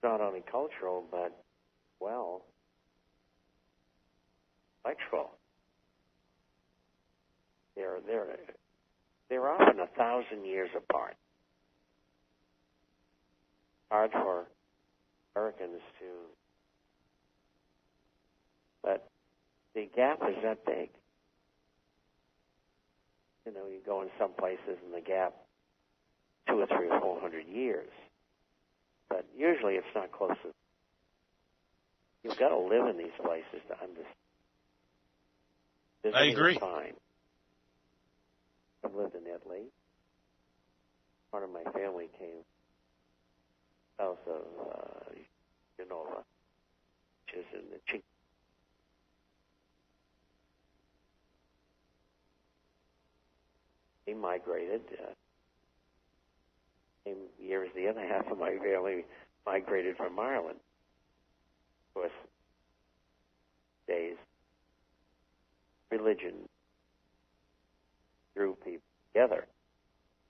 Not only cultural, but, intellectual. They're often 1,000 years apart. Hard for Americans to, but the gap is that big. You go in some places and the gap 200 or 300 or 400 years, but usually it's not close. You've got to live in these places to understand. I agree. Time. I've lived in Italy. Part of my family came south of Genova, which is in the Cinque. They migrated. Same year as the other half of my family migrated from Ireland. Of course, days, religion drew people together,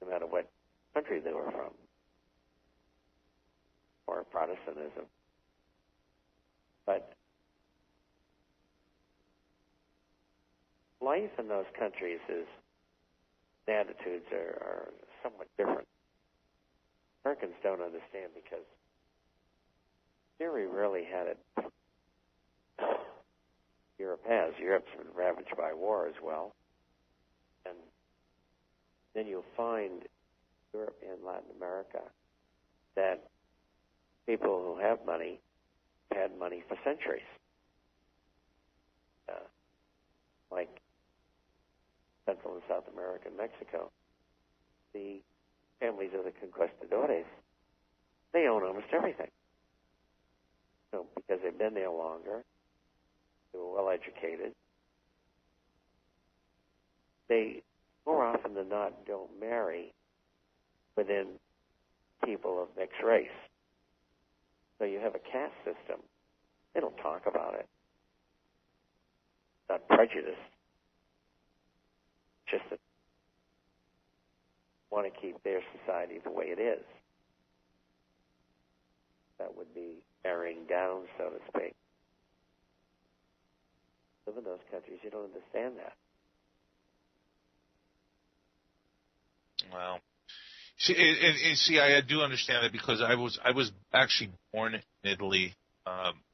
no matter what country they were from, or Protestantism. But life in those countries the attitudes are somewhat different. Americans don't understand because theory really had it. Europe has. Europe's been ravaged by war as well. And then you'll find Europe and Latin America that people who have money had money for centuries. Like Central and South America and Mexico, the families of the conquistadores, they own almost everything. Because they've been there longer, they were well educated. They, more often than not, don't marry within people of mixed race. So you have a caste system. They don't talk about it. It's not prejudice. Just that want to keep their society the way it is. That would be bearing down, so to speak. Live in those countries, you don't understand that. Well, see, I do understand that because I was actually born in Italy,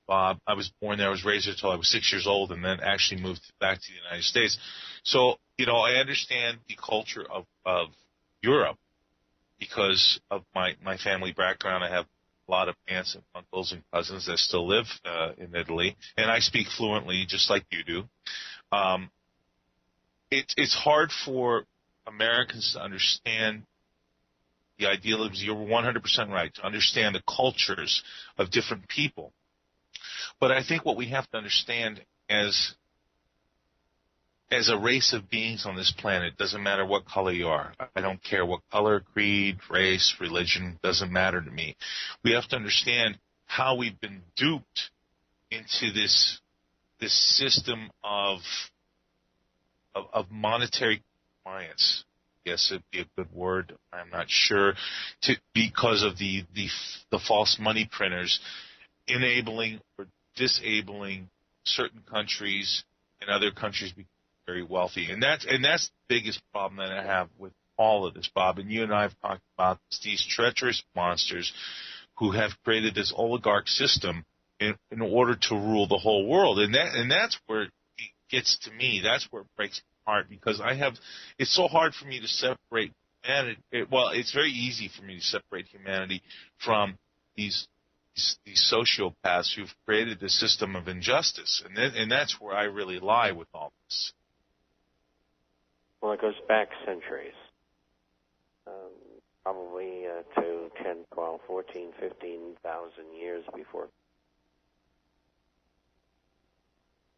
Bob. I was born there. I was raised there until I was 6 years old, and then actually moved back to the United States. So, I understand the culture of Europe because of my family background. I have a lot of aunts and uncles and cousins that still live in Italy, and I speak fluently, just like you do. It's hard for Americans to understand the idealism. You're 100% right, to understand the cultures of different people. But I think what we have to understand as a race of beings on this planet, doesn't matter what color you are. I don't care what color, creed, race, religion, doesn't matter to me. We have to understand how we've been duped into this system of monetary compliance. Yes, it'd be a good word. I'm not sure. Because of the false money printers enabling or disabling certain countries and other countries become very wealthy, and that's the biggest problem that I have with all of this, Bob. And you and I have talked about these treacherous monsters who have created this oligarch system in order to rule the whole world, and that's where it gets to me. That's where it breaks my heart, because it's so hard for me to separate humanity. It's very easy for me to separate humanity from these sociopaths who've created this system of injustice, and that's where I really lie with all this. Well, it goes back centuries, probably to 10, 12, 14, 15,000 years before.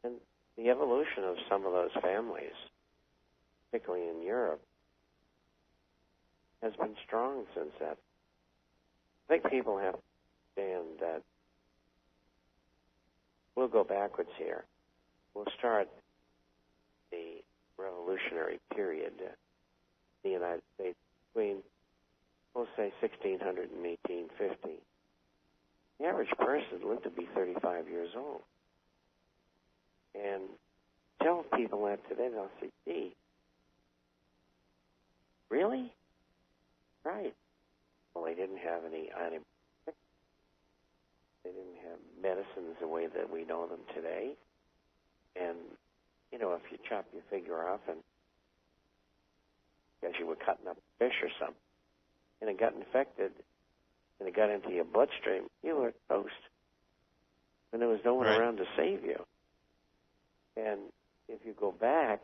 And the evolution of some of those families, particularly in Europe, has been strong since that. I think people have to understand that we'll go backwards here. We'll start the revolutionary period in the United States between, we'll say, 1600 and 1850. The average person lived to be 35 years old. And tell people that today, they'll say, gee, really? Right. Well, they didn't have any antibiotics. They didn't have medicines the way that we know them today. And if you chop your finger off and as you were cutting up fish or something, and it got infected and it got into your bloodstream, you were toast. And there was no one around to save you. And if you go back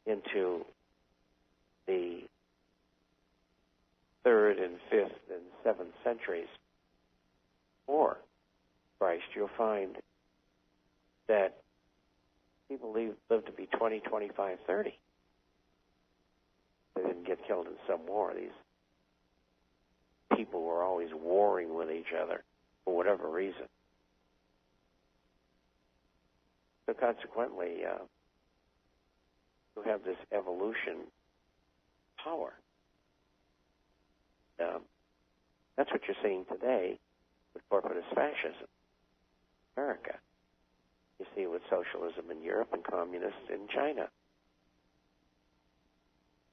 into the 3rd and 5th and 7th centuries before Christ, you'll find that people lived to be 20, 25, 30. They didn't get killed in some war. These people were always warring with each other for whatever reason. So consequently, you have this evolution power. That's what you're seeing today with corporatist fascism in America. You see it with socialism in Europe and communists in China.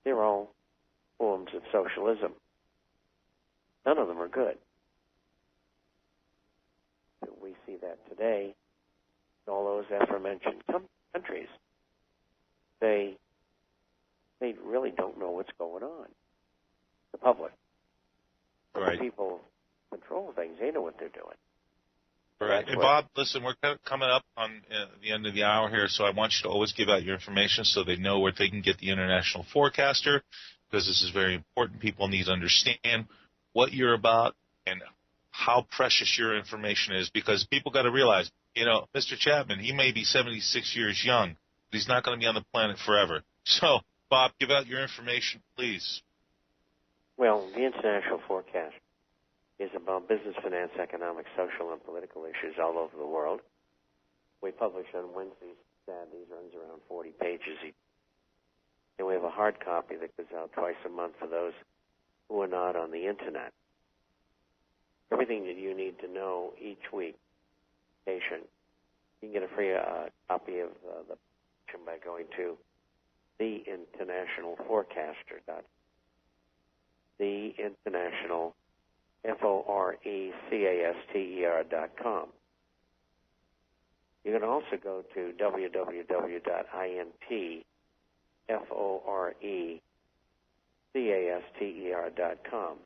They're all forms of socialism. None of them are good. We see that today in all those aforementioned countries. They really don't know what's going on. The public. Right. The people who control things, they know what they're doing. Right. And Bob, listen, we're coming up on the end of the hour here, so I want you to always give out your information so they know where they can get the International Forecaster, because this is very important. People need to understand what you're about and how precious your information is, because people got to realize, Mr. Chapman, he may be 76 years young, but he's not going to be on the planet forever. So, Bob, give out your information, please. Well, the International Forecast is about business, finance, economic, social, and political issues all over the world. We publish on Wednesdays, Saturdays, runs around 40 pages each. And we have a hard copy that goes out twice a month for those who are not on the Internet. Everything that you need to know each week, patient. You can get a free copy of the publication by going to theinternationalforecaster.com. Theinternational, FORECASTER.com. You can also go to www.intforecaster.com,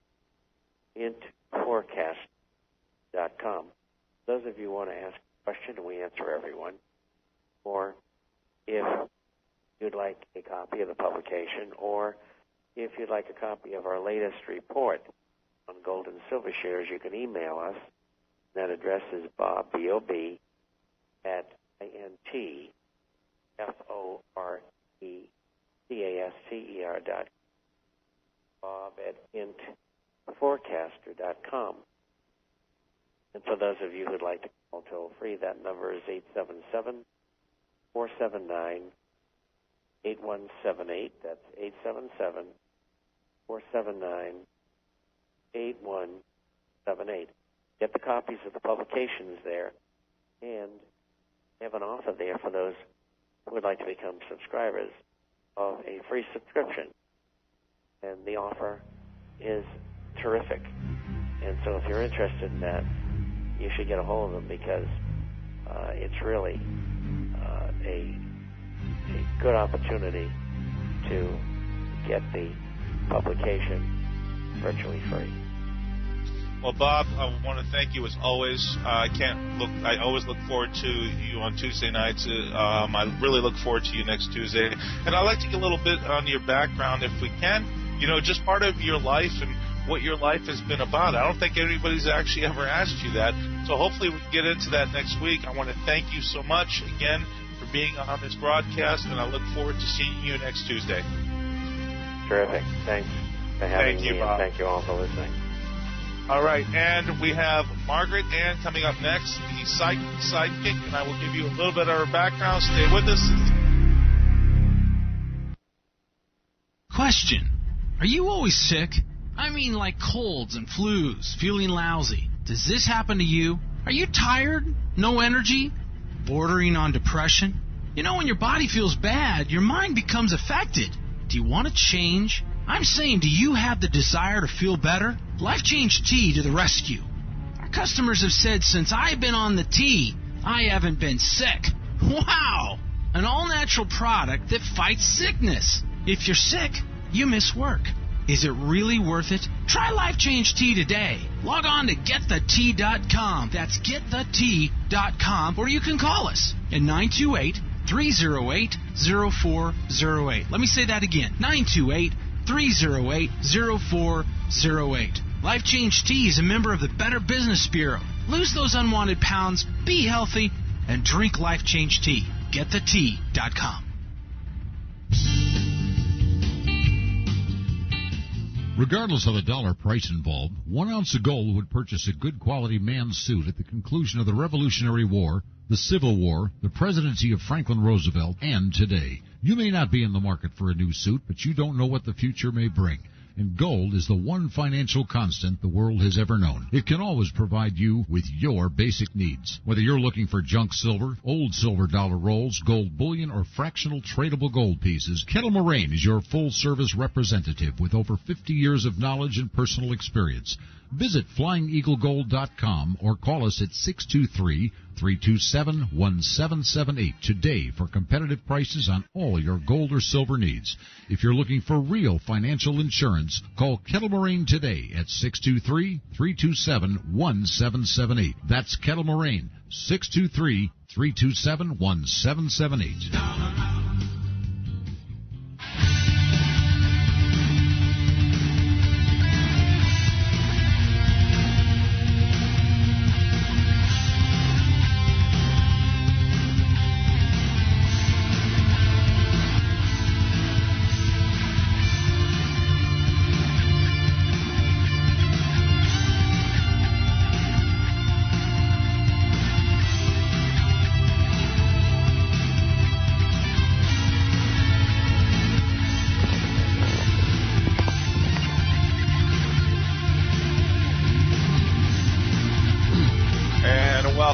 intforecast.com. Those of you who want to ask a question, we answer everyone. Or if you'd like a copy of the publication, or if you'd like a copy of our latest report on gold and silver shares, you can email us. That address is Bob, B-O-B, at INTFORECASTER.com, Bob at intforecaster.com. And for those of you who'd like to call toll free, that number is 877-479-8178. That's 877-479-8178. Get the copies of the publications there, and have an offer there for those who would like to become subscribers of a free subscription. And the offer is terrific. And so if you're interested in that, you should get a hold of them, because it's really a good opportunity to get the publication virtually free. Well, Bob, I want to thank you as always. I always look forward to you on Tuesday nights. I really look forward to you next Tuesday. And I'd like to get a little bit on your background, if we can. Just part of your life and what your life has been about. I don't think anybody's actually ever asked you that. So hopefully we can get into that next week. I want to thank you so much again for being on this broadcast, and I look forward to seeing you next Tuesday. Terrific. Thanks for having me, Bob. And thank you all for listening. All right, and we have Margaret Ann coming up next, the sidekick, and I will give you a little bit of her background. Stay with us. Question: are you always sick? I mean, like colds and flus, feeling lousy. Does this happen to you? Are you tired? No energy? Bordering on depression? When your body feels bad, your mind becomes affected. Do you want to change? I'm saying, do you have the desire to feel better? Life Change Tea to the rescue. Our customers have said since I've been on the tea, I haven't been sick. Wow! An all-natural product that fights sickness. If you're sick, you miss work. Is it really worth it? Try Life Change Tea today. Log on to getthetea.com. That's getthetea.com, or you can call us at 928-308-0408. Let me say that again. 928-308-0408. Life Change Tea is a member of the Better Business Bureau. Lose those unwanted pounds, be healthy, and drink Life Change Tea. GetTheTea.com. Regardless of the dollar price involved, 1 ounce of gold would purchase a good quality man's suit at the conclusion of the Revolutionary War, the Civil War, the presidency of Franklin Roosevelt, and today. You may not be in the market for a new suit, but you don't know what the future may bring. And gold is the one financial constant the world has ever known. It can always provide you with your basic needs. Whether you're looking for junk silver, old silver dollar rolls, gold bullion, or fractional tradable gold pieces, Kettle Moraine is your full-service representative with over 50 years of knowledge and personal experience. Visit FlyingEagleGold.com or call us at 623-327-1778 today for competitive prices on all your gold or silver needs. If you're looking for real financial insurance, call Kettle Moraine today at 623-327-1778. That's Kettle Moraine, 623-327-1778.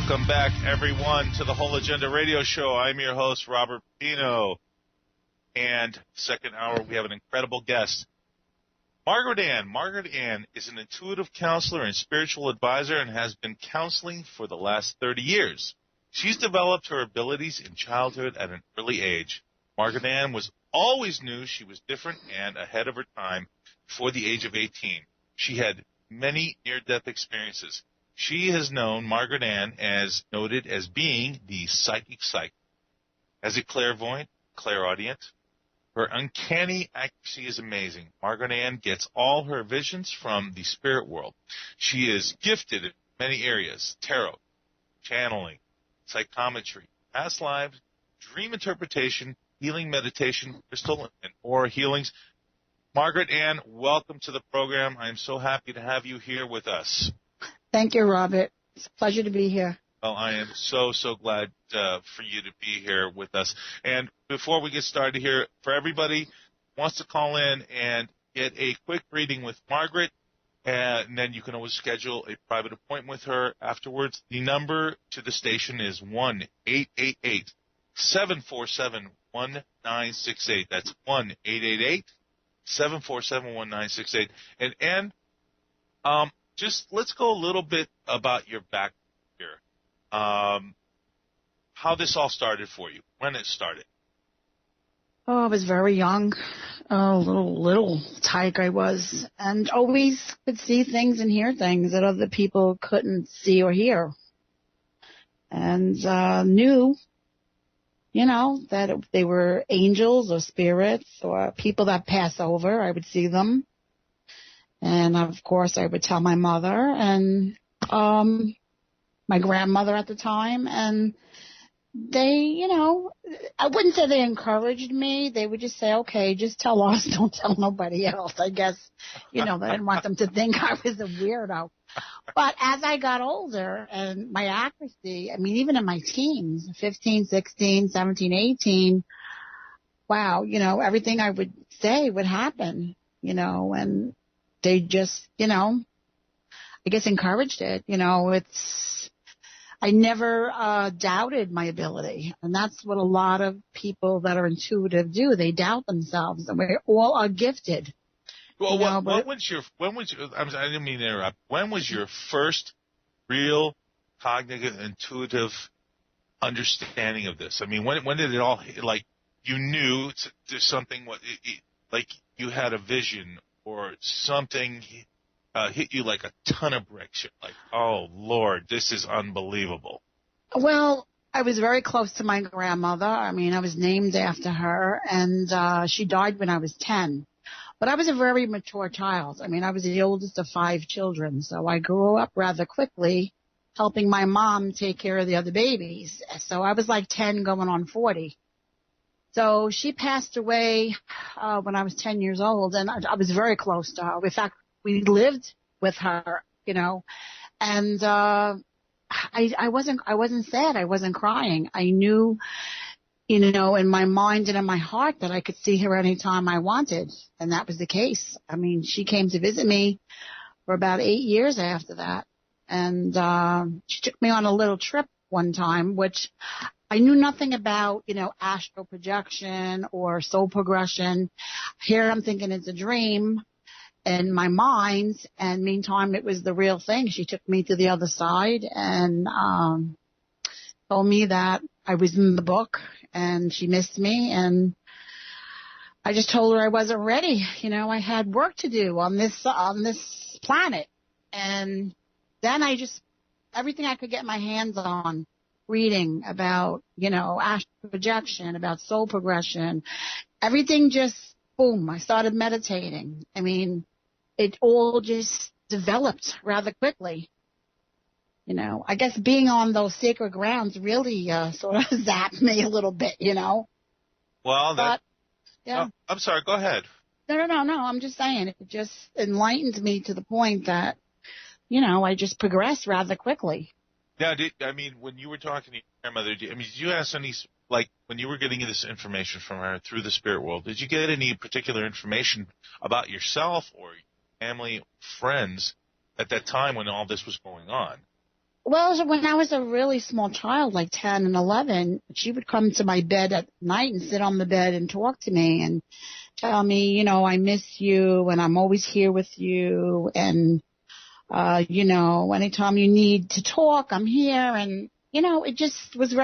Welcome back, everyone, to the Whole Agenda Radio Show. I'm your host, Robert Pino. And second hour, we have an incredible guest, Margert Ann. Margert Ann is an intuitive counselor and spiritual advisor and has been counseling for the last 30 years. She's developed her abilities in childhood at an early age. Margert Ann always knew she was different and ahead of her time before the age of 18. She had many near-death experiences. She has known Margert Ann as noted as being the psychic psychic. As a clairvoyant, clairaudient, her uncanny accuracy is amazing. Margert Ann gets all her visions from the spirit world. She is gifted in many areas: tarot, channeling, psychometry, past lives, dream interpretation, healing meditation, crystal, and aura healings. Margert Ann, welcome to the program. I am so happy to have you here with us. Thank you, Robert. It's a pleasure to be here. Well, I am so glad for you to be here with us. And before we get started here, for everybody who wants to call in and get a quick reading with Margert, and then you can always schedule a private appointment with her afterwards. The number to the station is 1-888-747-1968. That's 1-888-747-1968. And just let's go a little bit about your background here. How this all started for you, when it started. Oh, I was very young, little tyke I was, and always could see things and hear things that other people couldn't see or hear. And knew, that if they were angels or spirits or people that pass over, I would see them. And, of course, I would tell my mother and my grandmother at the time. And they, I wouldn't say they encouraged me. They would just say, okay, just tell us, don't tell nobody else. I guess, they didn't want them to think I was a weirdo. But as I got older and my accuracy, even in my teens, 15, 16, 17, 18, wow, everything I would say would happen, and they just, I guess encouraged it. I never doubted my ability. And that's what a lot of people that are intuitive do. They doubt themselves. And we all are gifted. Well, I didn't mean to interrupt. When was your first real cognitive, intuitive understanding of this? When did it all, you knew there's something, like you had a vision or something hit you like a ton of bricks? You're like, oh, Lord, this is unbelievable. Well, I was very close to my grandmother. I was named after her, and she died when I was 10. But I was a very mature child. I was the oldest of 5 children, so I grew up rather quickly helping my mom take care of the other babies. So I was like 10 going on 40. So she passed away when I was 10 years old, and I was very close to her. In fact, we lived with her, and I wasn't sad. I wasn't crying. I knew, in my mind and in my heart that I could see her anytime I wanted, and that was the case. She came to visit me for about 8 years after that, and she took me on a little trip one time, which I knew nothing about, astral projection or soul progression. Here I'm thinking it's a dream in my mind, and meantime it was the real thing. She took me to the other side and told me that I was in the book and she missed me, and I just told her I wasn't ready. I had work to do on this planet. And then everything I could get my hands on, reading about, astral projection, about soul progression, everything just, boom, I started meditating. It all just developed rather quickly. I guess being on those sacred grounds really sort of zapped me a little bit, Well, yeah. I'm sorry, go ahead. No, I'm just saying it just enlightened me to the point that, I just progressed rather quickly. Now, when you were talking to your grandmother, did you ask any, when you were getting this information from her through the spirit world, did you get any particular information about yourself or your family, friends at that time when all this was going on? Well, when I was a really small child, like 10 and 11, she would come to my bed at night and sit on the bed and talk to me and tell me, I miss you and I'm always here with you. And, anytime you need to talk, I'm here. And, it just was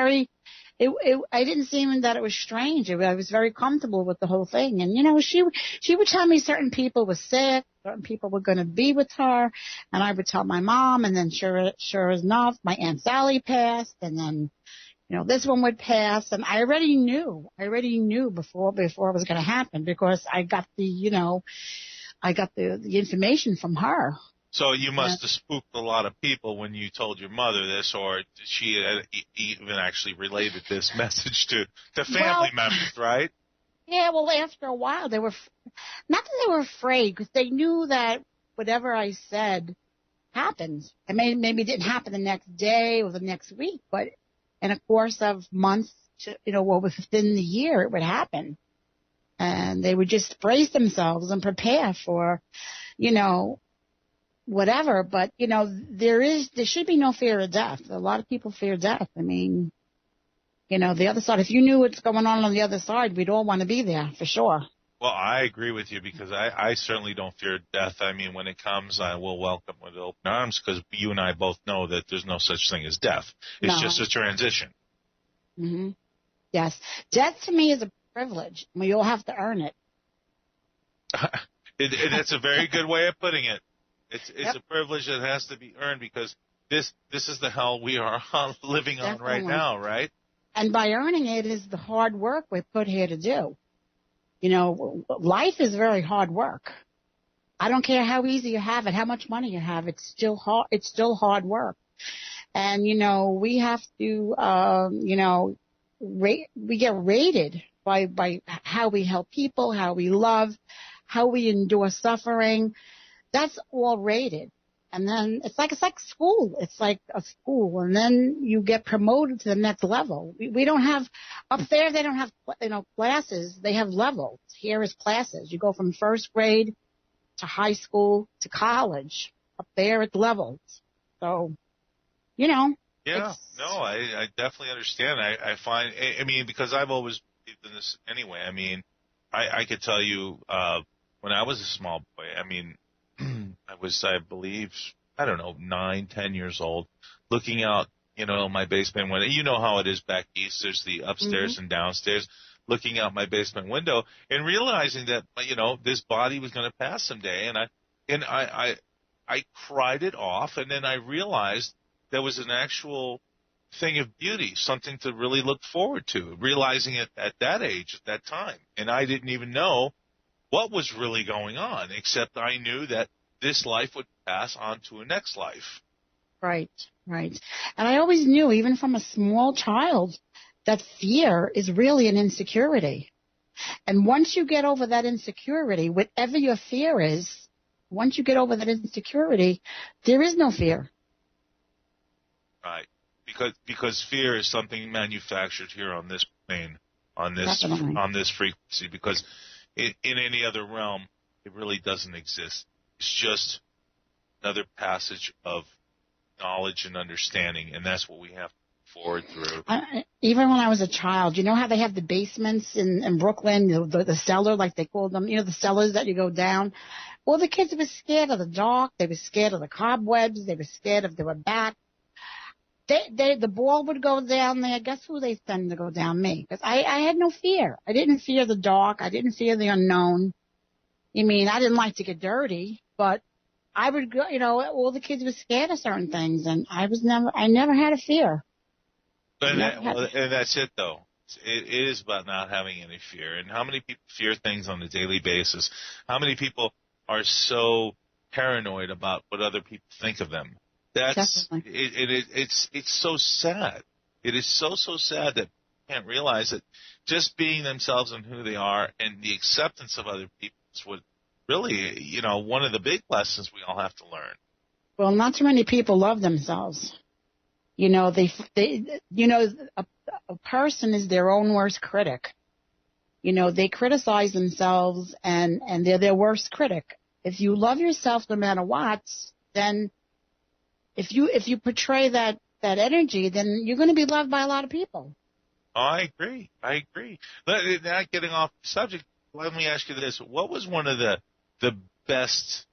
I didn't seem that it was strange. I was very comfortable with the whole thing. And, she would tell me certain people were sick, certain people were going to be with her. And I would tell my mom. And then sure enough, my Aunt Sally passed. And then, this one would pass. And I already knew before it was going to happen because I got the information from her. So you must have spooked a lot of people when you told your mother this, or she even actually related this message to family members, right? Yeah, well, after a while, they were not that they were afraid, because they knew that whatever I said happened. It maybe didn't happen the next day or the next week, but in a course of months, within the year, it would happen. And they would just brace themselves and prepare for, whatever. But, there should be no fear of death. A lot of people fear death. I mean, the other side, if you knew what's going on the other side, we'd all want to be there for sure. Well, I agree with you because I certainly don't fear death. I mean, when it comes, I will welcome with open arms because you and I both know that there's no such thing as death. It's just a transition. Mm-hmm. Yes. Death to me is a privilege. We all have to earn it. That's a very good way of putting it. It's a privilege that has to be earned because this is the hell we are living on right now, right? And by earning it is the hard work we're put here to do. Life is very hard work. I don't care how easy you have it, how much money you have, it's still hard. It's still hard work. And, we have to, we get rated by how we help people, how we love, how we endure suffering. That's all rated. And then it's like school. It's like a school. And then you get promoted to the next level. We don't have, up there they don't have, classes. They have levels. Here is classes. You go from first grade to high school to college. Up there it's levels. So, Yeah, no, I definitely understand. I find, because I've always believed in this anyway. I mean, I could tell you, when I was a small boy, I was, I believe, 9, 10 years old, looking out, my basement window. You know how it is back east. There's the upstairs and downstairs. Looking out my basement window and realizing that, this body was going to pass someday. And I cried it off. And then I realized there was an actual thing of beauty, something to really look forward to, realizing it at that age, at that time. And I didn't even know what was really going on, except I knew that this life would pass on to a next life. Right. And I always knew, even from a small child, that fear is really an insecurity. And once you get over that insecurity, whatever your fear is, once you get over that insecurity, there is no fear. Right. Because fear is something manufactured here on this plane, on this frequency, because in any other realm, it really doesn't exist. It's just another passage of knowledge and understanding, and that's what we have to move forward through. Even when I was a child, you know how they have the basements in Brooklyn, the cellar, like they call them, the cellars that you go down? Well, the kids were scared of the dark. They were scared of the cobwebs. They were scared if they were back. The ball would go down there. Guess who they send to go down? Me. Because I had no fear. I didn't fear the dark. I didn't fear the unknown. I didn't like to get dirty, but I would go, all the kids were scared of certain things, and I never had a fear. And that's it, though. It is about not having any fear. And how many people fear things on a daily basis? How many people are so paranoid about what other people think of them? It's so sad. It is so sad that people can't realize that just being themselves and who they are and the acceptance of other people is what really, one of the big lessons we all have to learn. Well, not too many people love themselves. A person is their own worst critic. They criticize themselves and they're their worst critic. If you love yourself no matter what, then if you portray that energy, then you're going to be loved by a lot of people. Oh, I agree. Not getting off the subject, let me ask you this. What was one of the best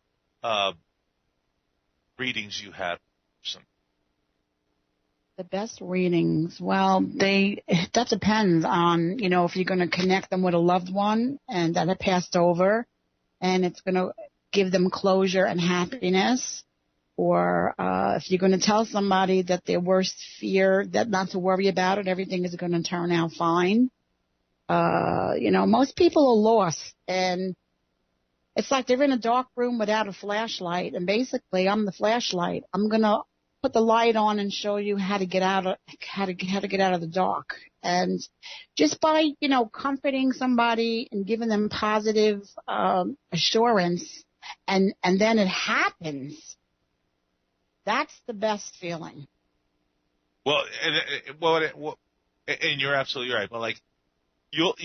readings you had? The best readings, well, that depends on, if you're going to connect them with a loved one and that had passed over and it's going to give them closure and happiness, or if you're going to tell somebody that their worst fear, that not to worry about it, everything is going to turn out fine. Most people are lost, and it's like they're in a dark room without a flashlight, and basically I'm the flashlight. I'm going to put the light on and show you how to get out of the dark. And just by, comforting somebody and giving them positive assurance, and then it happens, that's the best feeling. Well, and you're absolutely right. But like, you'll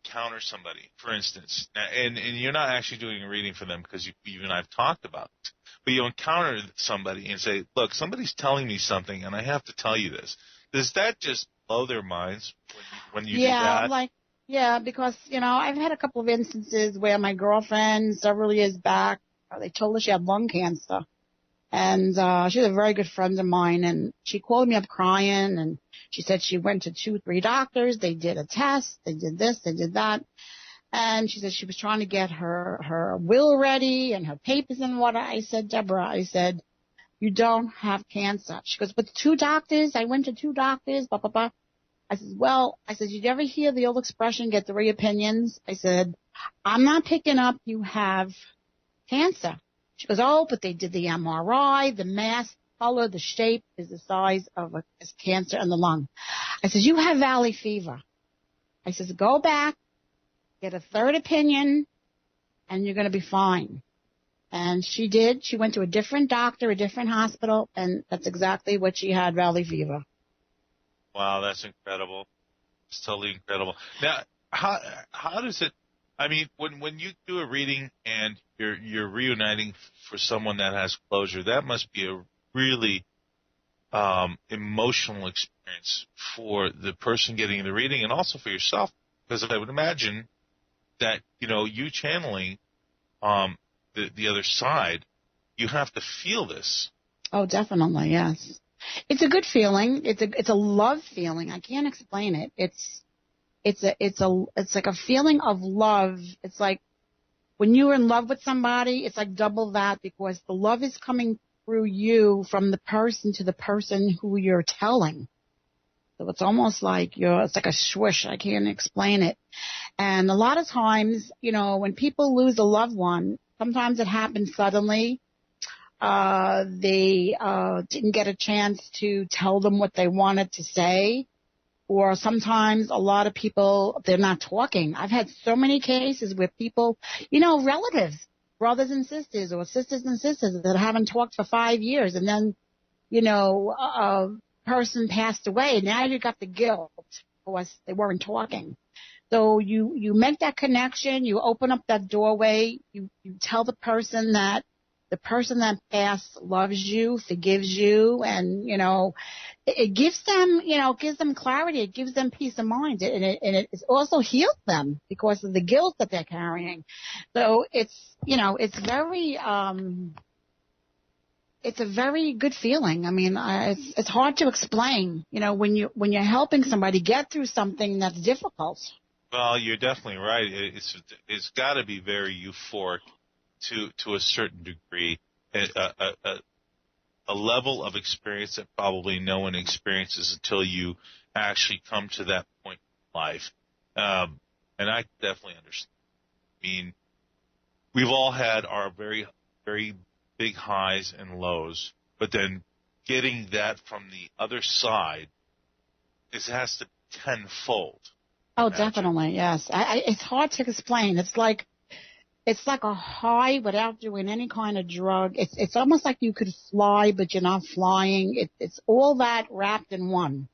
counter somebody, for instance, and you're not actually doing a reading for them because you and I've talked about it. But you encounter somebody and say, look, somebody's telling me something, and I have to tell you this. Does that just blow their minds when you do that? Yeah, because, I've had a couple of instances where my girlfriend several years back, they told her she had lung cancer. And she's a very good friend of mine, and she called me up crying, and she said she went to 2-3 doctors. They did a test. They did this. They did that. And she said she was trying to get her will ready and her papers and what. I said, Deborah, you don't have cancer. She goes, but 2 doctors? I went to 2 doctors, blah, blah, blah. I said, did you ever hear the old expression, get 3 opinions? I said, I'm not picking up you have cancer. She goes, oh, but they did the MRI, the mass, color, the shape is the size of a cancer in the lung. I said, you have valley fever. I said, go back, get a 3rd opinion, and you're going to be fine. And she did. She went to a different doctor, a different hospital, and that's exactly what she had, valley fever. Wow, that's incredible. It's totally incredible. Now, how does it, I mean, when you do a reading and you're reuniting for someone that has closure, that must be a really emotional experience for the person getting the reading and also for yourself, because I would imagine that, you channeling the other side, you have to feel this. Oh, definitely, yes. It's a good feeling. It's a love feeling. I can't explain it. It's like a feeling of love. It's like when you're in love with somebody, it's like double that, because the love is coming through you from the person to the person who you're telling. So it's almost like it's like a swoosh. I can't explain it. And a lot of times, when people lose a loved one, sometimes it happens suddenly. They didn't get a chance to tell them what they wanted to say. Or sometimes a lot of people, they're not talking. I've had so many cases where people, relatives, brothers and sisters, or sisters and sisters that haven't talked for 5 years, and then, a person passed away. Now you got the guilt because they weren't talking. So you make that connection, you open up that doorway, you tell the person that passed loves you, forgives you, and, it gives them clarity, it gives them peace of mind, and it also heals them because of the guilt that they're carrying. So it's a very good feeling. I mean, it's hard to explain, when you're helping somebody get through something that's difficult. Well, you're definitely right. It's got to be very euphoric to a certain degree, a level of experience that probably no one experiences until you actually come to that point in life. And I definitely understand. I mean, we've all had our very, very big highs and lows, but then getting that from the other side, it has to be tenfold. Oh, definitely, yes. It's hard to explain. It's like a high without doing any kind of drug. It's almost like you could fly, but you're not flying. It's all that wrapped in one.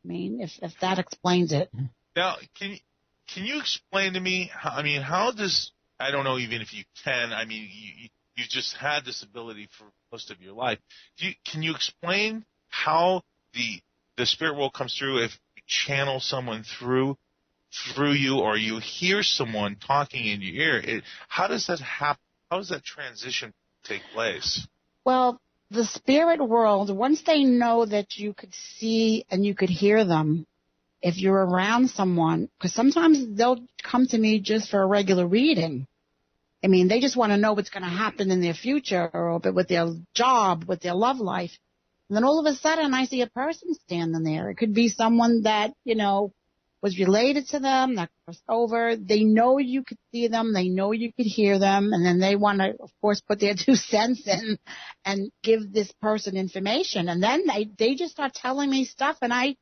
I mean, if that explains it. Now, can you explain to me? How does, I don't know even if you can. I mean, you just had this ability most of your life. Can you explain how the spirit world comes through if you channel someone through you, or you hear someone talking in your ear? How does that happen? How does that transition take place? Well, the spirit world, once they know that you could see and you could hear them, if you're around someone, because sometimes they'll come to me just for a regular reading. I mean, they just want to know what's going to happen in their future, or with their job, with their love life. And then all of a sudden I see a person standing there. It could be someone that, was related to them, that crossed over. They know you could see them. They know you could hear them. And then they want to, of course, put their 2 cents in and give this person information. And then they just start telling me stuff, and I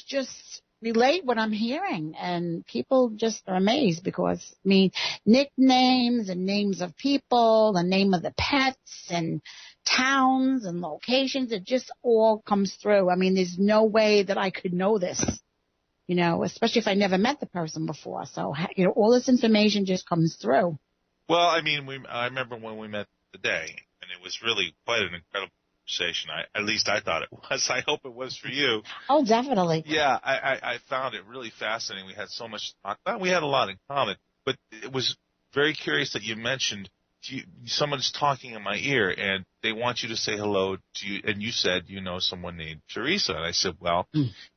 just relate what I'm hearing. And people just are amazed because, nicknames and names of people, the name of the pets and towns and locations, it just all comes through. There's no way that I could know this. Especially if I never met the person before. So, all this information just comes through. Well, I remember when we met today, and it was really quite an incredible conversation. At least I thought it was. I hope it was for you. Oh, definitely. Yeah, I found it really fascinating. We had so much to talk about. We had a lot in common. But it was very curious that you mentioned someone's talking in my ear, and they want you to say hello to you, and you said someone named Teresa. And I said, well,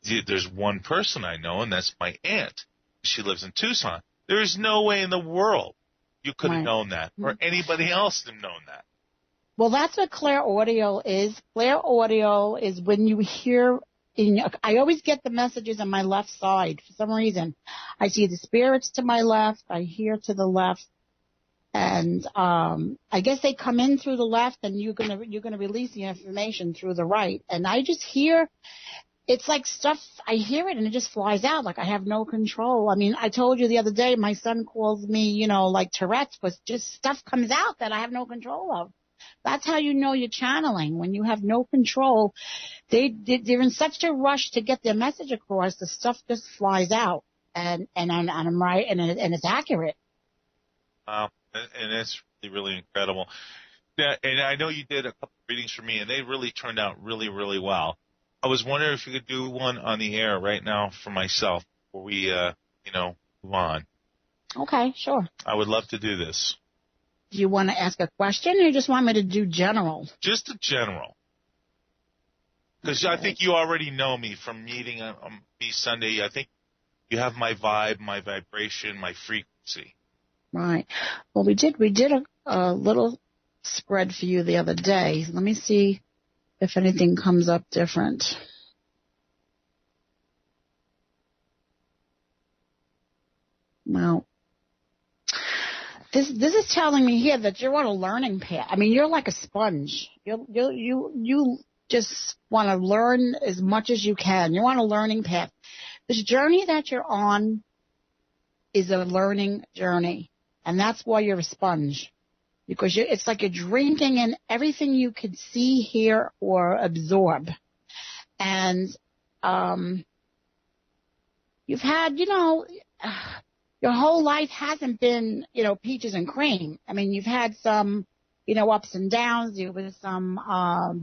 there's one person I know, and that's my aunt. She lives in Tucson. There is no way in the world you could have known that, or anybody else have known that. Well, that's what clairaudio is. Clairaudio is when you hear I always get the messages on my left side for some reason. I see the spirits to my left, I hear to the left. And I guess they come in through the left, and you're gonna release the information through the right. And I just hear, it's like stuff. I hear it and it just flies out. Like I have no control. I told you the other day, my son calls me, like Tourette's, but just stuff comes out that I have no control of. That's how you know you're channeling, when you have no control. They're in such a rush to get their message across. The stuff just flies out, and I'm right, and it's accurate. Wow. And it's really, really incredible. Yeah, and I know you did a couple of readings for me, and they really turned out really, really well. I was wondering if you could do one on the air right now for myself before we, move on. Okay, sure. I would love to do this. Do you want to ask a question, or you just want me to do general? Just a general. Because I think you already know me from meeting me Sunday. I think you have my vibe, my vibration, my frequency. Right. Well, we did a little spread for you the other day. Let me see if anything comes up different. Well, this is telling me here that you're on a learning path. You're like a sponge. You just want to learn as much as you can. You're on a learning path. This journey that you're on is a learning journey. And that's why you're a sponge, because it's like you're drinking in everything you could see, hear, or absorb. And you've had, your whole life hasn't been, peaches and cream. You've had some, ups and downs. There was some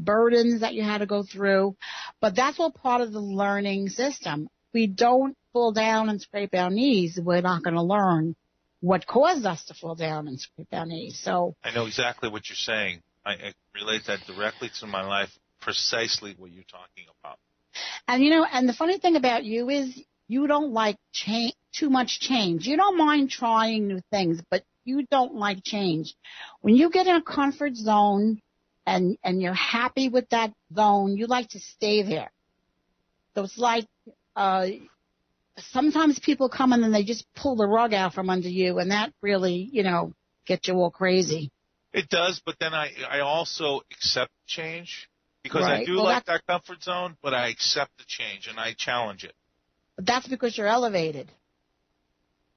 burdens that you had to go through. But that's all part of the learning system. We don't fall down and scrape our knees. We're not going to learn what caused us to fall down and scrape our knees. So I know exactly what you're saying. I relate that directly to my life, precisely what you're talking about. And and the funny thing about you is you don't like too much change. You don't mind trying new things, but you don't like change. When you get in a comfort zone and you're happy with that zone, you like to stay there. So it's like sometimes people come in and they just pull the rug out from under you, and that really, gets you all crazy. It does, but then I also accept change, because right. I do like that comfort zone, but I accept the change and I challenge it. But that's because you're elevated.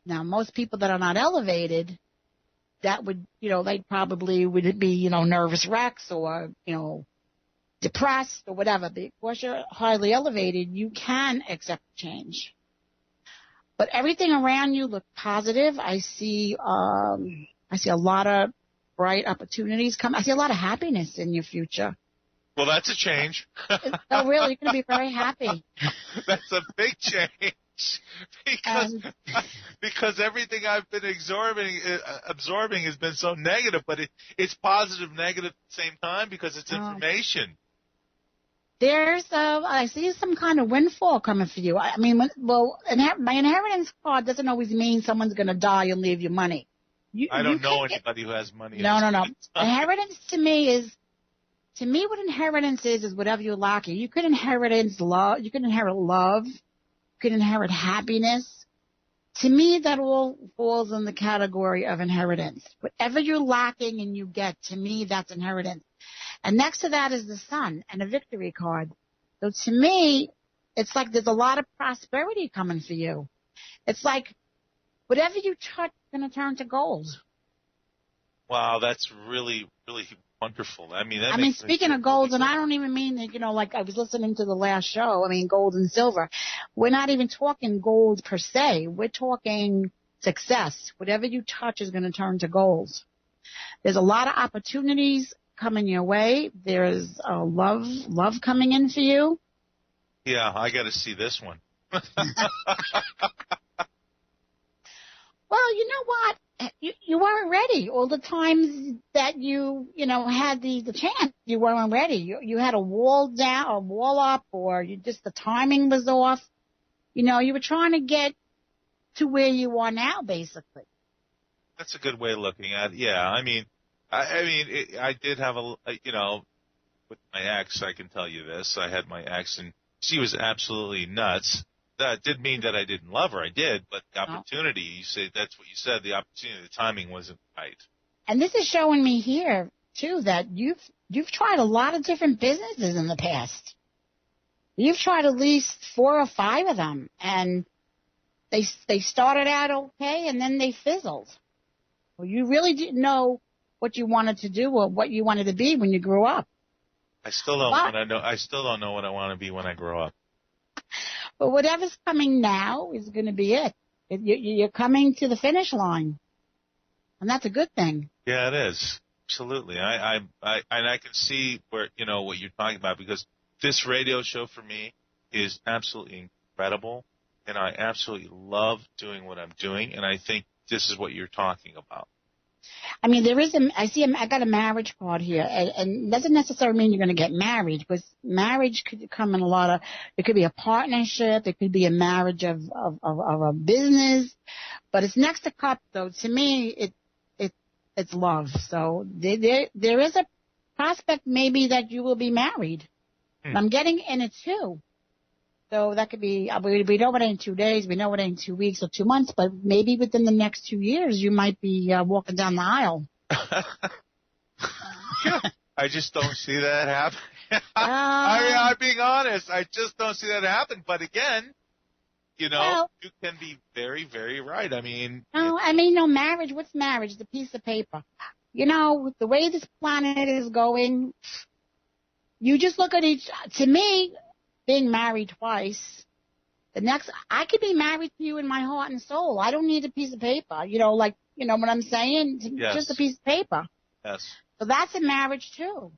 Now, most people that are not elevated, that would, they probably would be, nervous wrecks or, depressed or whatever. Because you're highly elevated, you can accept change. But everything around you look positive. I see a lot of bright opportunities come. I see a lot of happiness in your future. Well, that's a change. Oh, really? You're going to be very happy. That's a big change. Because everything I've been absorbing has been so negative, but it's positive, negative at the same time because it's information. I see some kind of windfall coming for you. I mean, my inheritance card doesn't always mean someone's going to die and leave you money. I don't know anybody who has money. No. Inheritance to me, what inheritance is whatever you're lacking. You could inherit love. You could inherit love. You could inherit happiness. To me, that all falls in the category of inheritance. Whatever you're lacking and you get, to me, that's inheritance. And next to that is the sun and a victory card. So to me, it's like there's a lot of prosperity coming for you. It's like whatever you touch is going to turn to gold. Wow, that's really, really wonderful. I mean, speaking of gold, and I don't even mean that, like I was listening to the last show, I mean, gold and silver. We're not even talking gold per se. We're talking success. Whatever you touch is going to turn to gold. There's a lot of opportunities coming your way. There's love coming in for you. Yeah, I got to see this one. Well, you know what? You weren't ready. All the times that you had the chance, you weren't ready. You had a wall down, a wall up, or the timing was off. You were trying to get to where you are now, basically. That's a good way of looking at it. Yeah, I mean, I did have with my ex, I can tell you this. I had my ex, and she was absolutely nuts. That didn't mean that I didn't love her. I did, but the opportunity, you say that's what you said, the opportunity, the timing wasn't right. And this is showing me here, too, that you've tried a lot of different businesses in the past. You've tried at least 4 or 5 of them, and they started out okay, and then they fizzled. Well, you really didn't know what you wanted to do or what you wanted to be when you grew up. I still don't know what I want to be when I grow up. But whatever's coming now is going to be it. You're coming to the finish line, and that's a good thing. Yeah, it is. Absolutely. I can see where what you're talking about, because this radio show for me is absolutely incredible, and I absolutely love doing what I'm doing, and I think this is what you're talking about. I mean, I got a marriage card here, and it doesn't necessarily mean you're going to get married, because marriage could come in it could be a partnership, it could be a marriage of a business, but it's next to cup, so to me, it's love. So there is a prospect maybe that you will be married. I'm getting in it too. So that could be, we know it ain't 2 days, we know it ain't 2 weeks or 2 months, but maybe within the next 2 years you might be walking down the aisle. I just don't see that happen. I'm being honest. I just don't see that happen. But again, you can be very, very right. I mean. No, marriage. What's marriage? The piece of paper. The way this planet is going, you just look at to me, being married twice, I could be married to you in my heart and soul. I don't need a piece of paper. You know what I'm saying? Yes. Just a piece of paper. Yes. So that's a marriage too.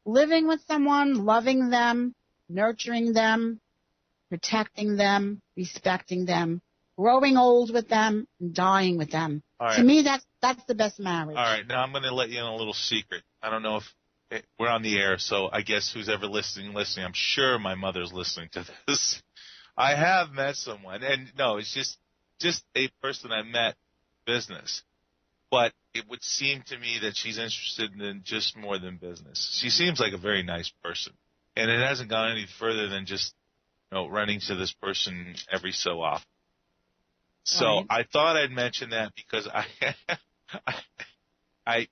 Living with someone, loving them, nurturing them, protecting them, respecting them, growing old with them, and dying with them. All right. To me, that's the best marriage. All right. Now I'm going to let you in a little secret. I don't know if we're on the air, so I guess who's ever listening. I'm sure my mother's listening to this. I have met someone, and no, it's just a person I met business. But it would seem to me that she's interested in just more than business. She seems like a very nice person, and it hasn't gone any further than just running to this person every so often. So right. I thought I'd mention that because I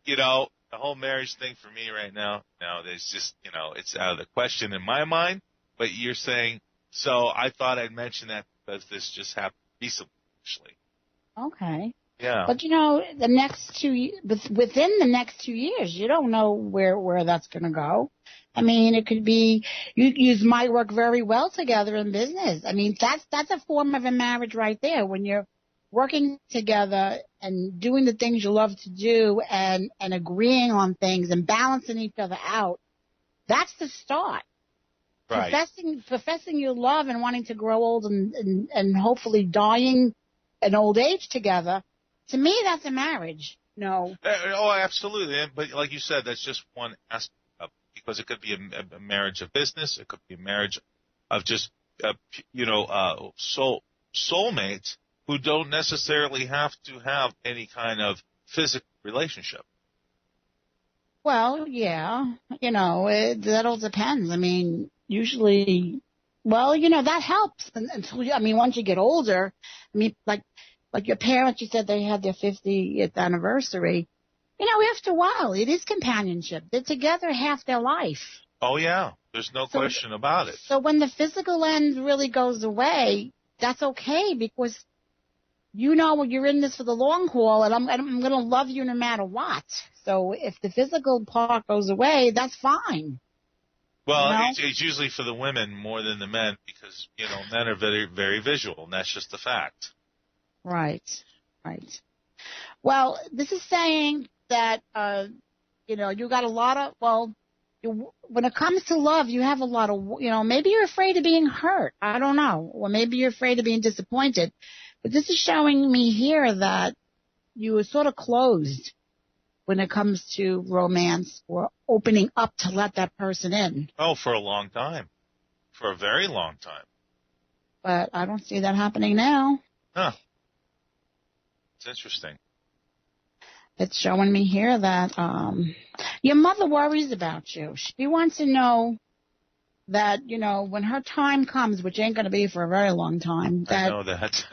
the whole marriage thing for me right now, there's just, it's out of the question in my mind, but you're saying, so I thought I'd mention that because this just happened recently, actually. Okay. Yeah. But within the next 2 years, you don't know where that's going to go. I mean, it could be, you might work very well together in business. I mean, that's a form of a marriage right there, when you're working together and doing the things you love to do and agreeing on things and balancing each other out, that's the start. Right. Professing your love and wanting to grow old and hopefully dying an old age together, to me, that's a marriage. No. Oh, absolutely. But like you said, that's just one aspect of it, because it could be a marriage of business. It could be a marriage of just, soulmates who don't necessarily have to have any kind of physical relationship. Well, yeah, that all depends. I mean, usually, well, that helps until, once you get older, like your parents, you said they had their 50th anniversary. After a while, it is companionship. They're together half their life. Oh, yeah. There's no question about it. So when the physical end really goes away, that's okay, because you're in this for the long haul, and I'm going to love you no matter what. So if the physical part goes away, that's fine. Well, it's usually for the women more than the men, because, men are very, very visual, and that's just the fact. Right. Well, this is saying that, you got a lot of, when it comes to love, you have a lot of, maybe you're afraid of being hurt. I don't know. Or maybe you're afraid of being disappointed. But this is showing me here that you were sort of closed when it comes to romance or opening up to let that person in. Oh, for a long time. For a very long time. But I don't see that happening now. Huh. It's interesting. It's showing me here that your mother worries about you. She wants to know that, when her time comes, which ain't going to be for a very long time, that I know that.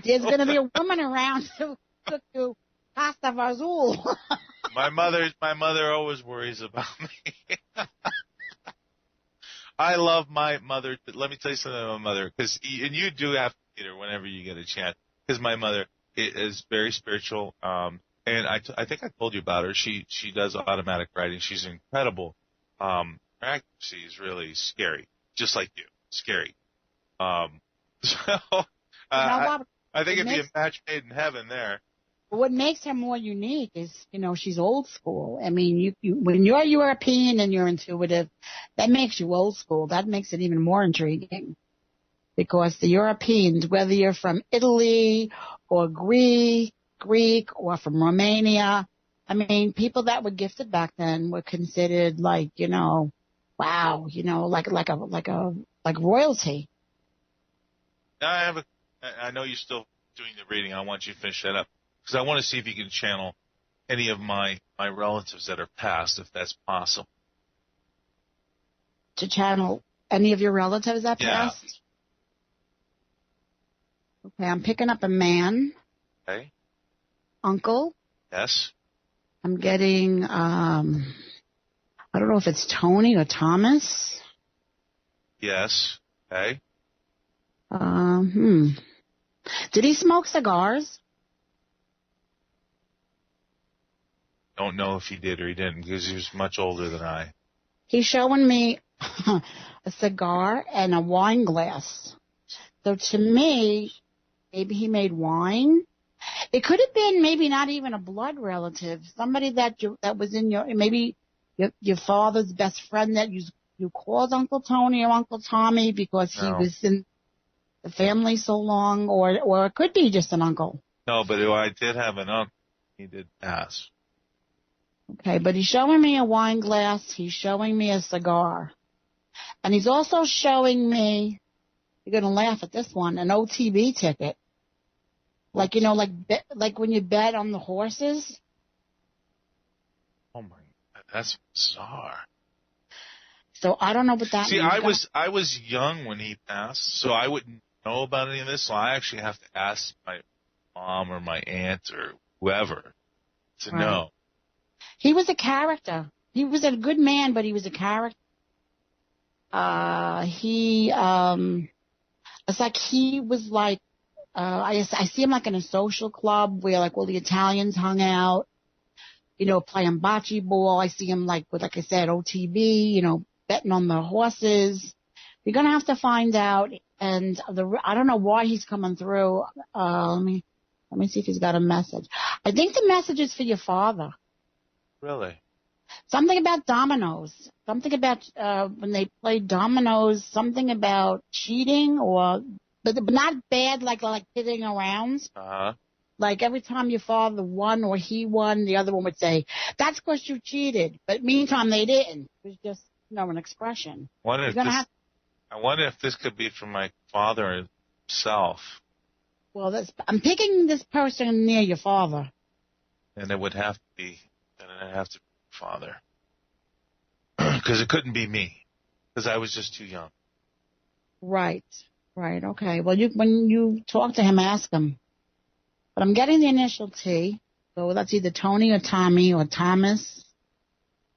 there's going to be a woman around to cook you pasta vazul. My mother always worries about me. I love my mother. Let me tell you something about my mother, and you do have to meet her whenever you get a chance, because my mother is very spiritual. And I think I told you about her. She does automatic writing. She's incredible. Her accuracy is really scary, just like you, scary. I think it'd be a match made in heaven there. What makes her more unique is, she's old school. I mean, when you're European and you're intuitive, that makes you old school. That makes it even more intriguing, because the Europeans, whether you're from Italy or Greek or from Romania, people that were gifted back then were considered like, wow, like royalty. I know you're still doing the reading. I want you to finish that up, because I want to see if you can channel any of my relatives that are passed, if that's possible. To channel any of your relatives that passed? Okay, I'm picking up a man. Okay. Uncle. Yes. I'm getting, I don't know if it's Tony or Thomas. Yes. Okay. Did he smoke cigars? Don't know if he did or he didn't, because he was much older than I. He's showing me a cigar and a wine glass. So to me, maybe he made wine. It could have been maybe not even a blood relative, somebody that was in maybe your father's best friend that you called Uncle Tony or Uncle Tommy because he was in the family so long, or it could be just an uncle. No, but I did have an uncle. He did pass. Okay, but he's showing me a wine glass. He's showing me a cigar. And he's also showing me, you're going to laugh at this one, an OTB ticket. Like, like when you bet on the horses. Oh, my God. That's bizarre. So I don't know what that means. See, I was young when he passed, so I wouldn't know about any of this. So I actually have to ask my mom or my aunt or whoever to know. He was a character. He was a good man, but he was a character. It's like he was like, I see him like in a social club where like all the Italians hung out, playing bocce ball. I see him like with, like I said, OTB, betting on the horses. You're going to have to find out. And I don't know why he's coming through. Let me see if he's got a message. I think the message is for your father. Really? Something about dominoes. Something about when they play dominoes. Something about cheating but not bad like kidding around. Uh-huh. Like every time your father won or he won, the other one would say, "That's because you cheated." But meantime, they didn't. It was just an expression. I wonder if this could be from my father himself. Well, I'm picking this person near your father. And it would have to be. Then it'd have to be father. Because it couldn't be me. Because I was just too young. Right. Okay. Well, when you talk to him, ask him. But I'm getting the initial T. So that's either Tony or Tommy or Thomas.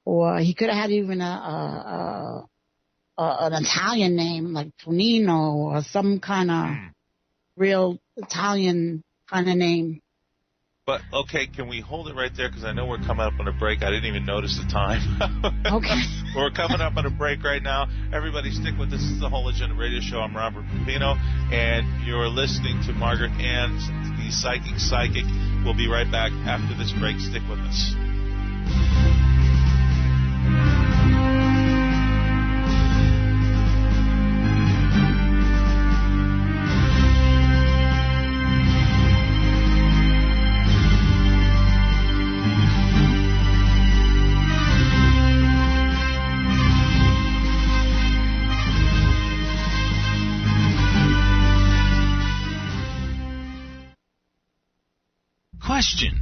Or he could have had even an Italian name like Tonino or some kind of real Italian kind of name. But, okay, can we hold it right there? Because I know we're coming up on a break. I didn't even notice the time. Okay. We're coming up on a break right now. Everybody stick with us. This is the Whole Agenda Radio Show. I'm Robert Pepino, and you're listening to Margaret Ann, the Psychic. We'll be right back after this break. Stick with us. Question.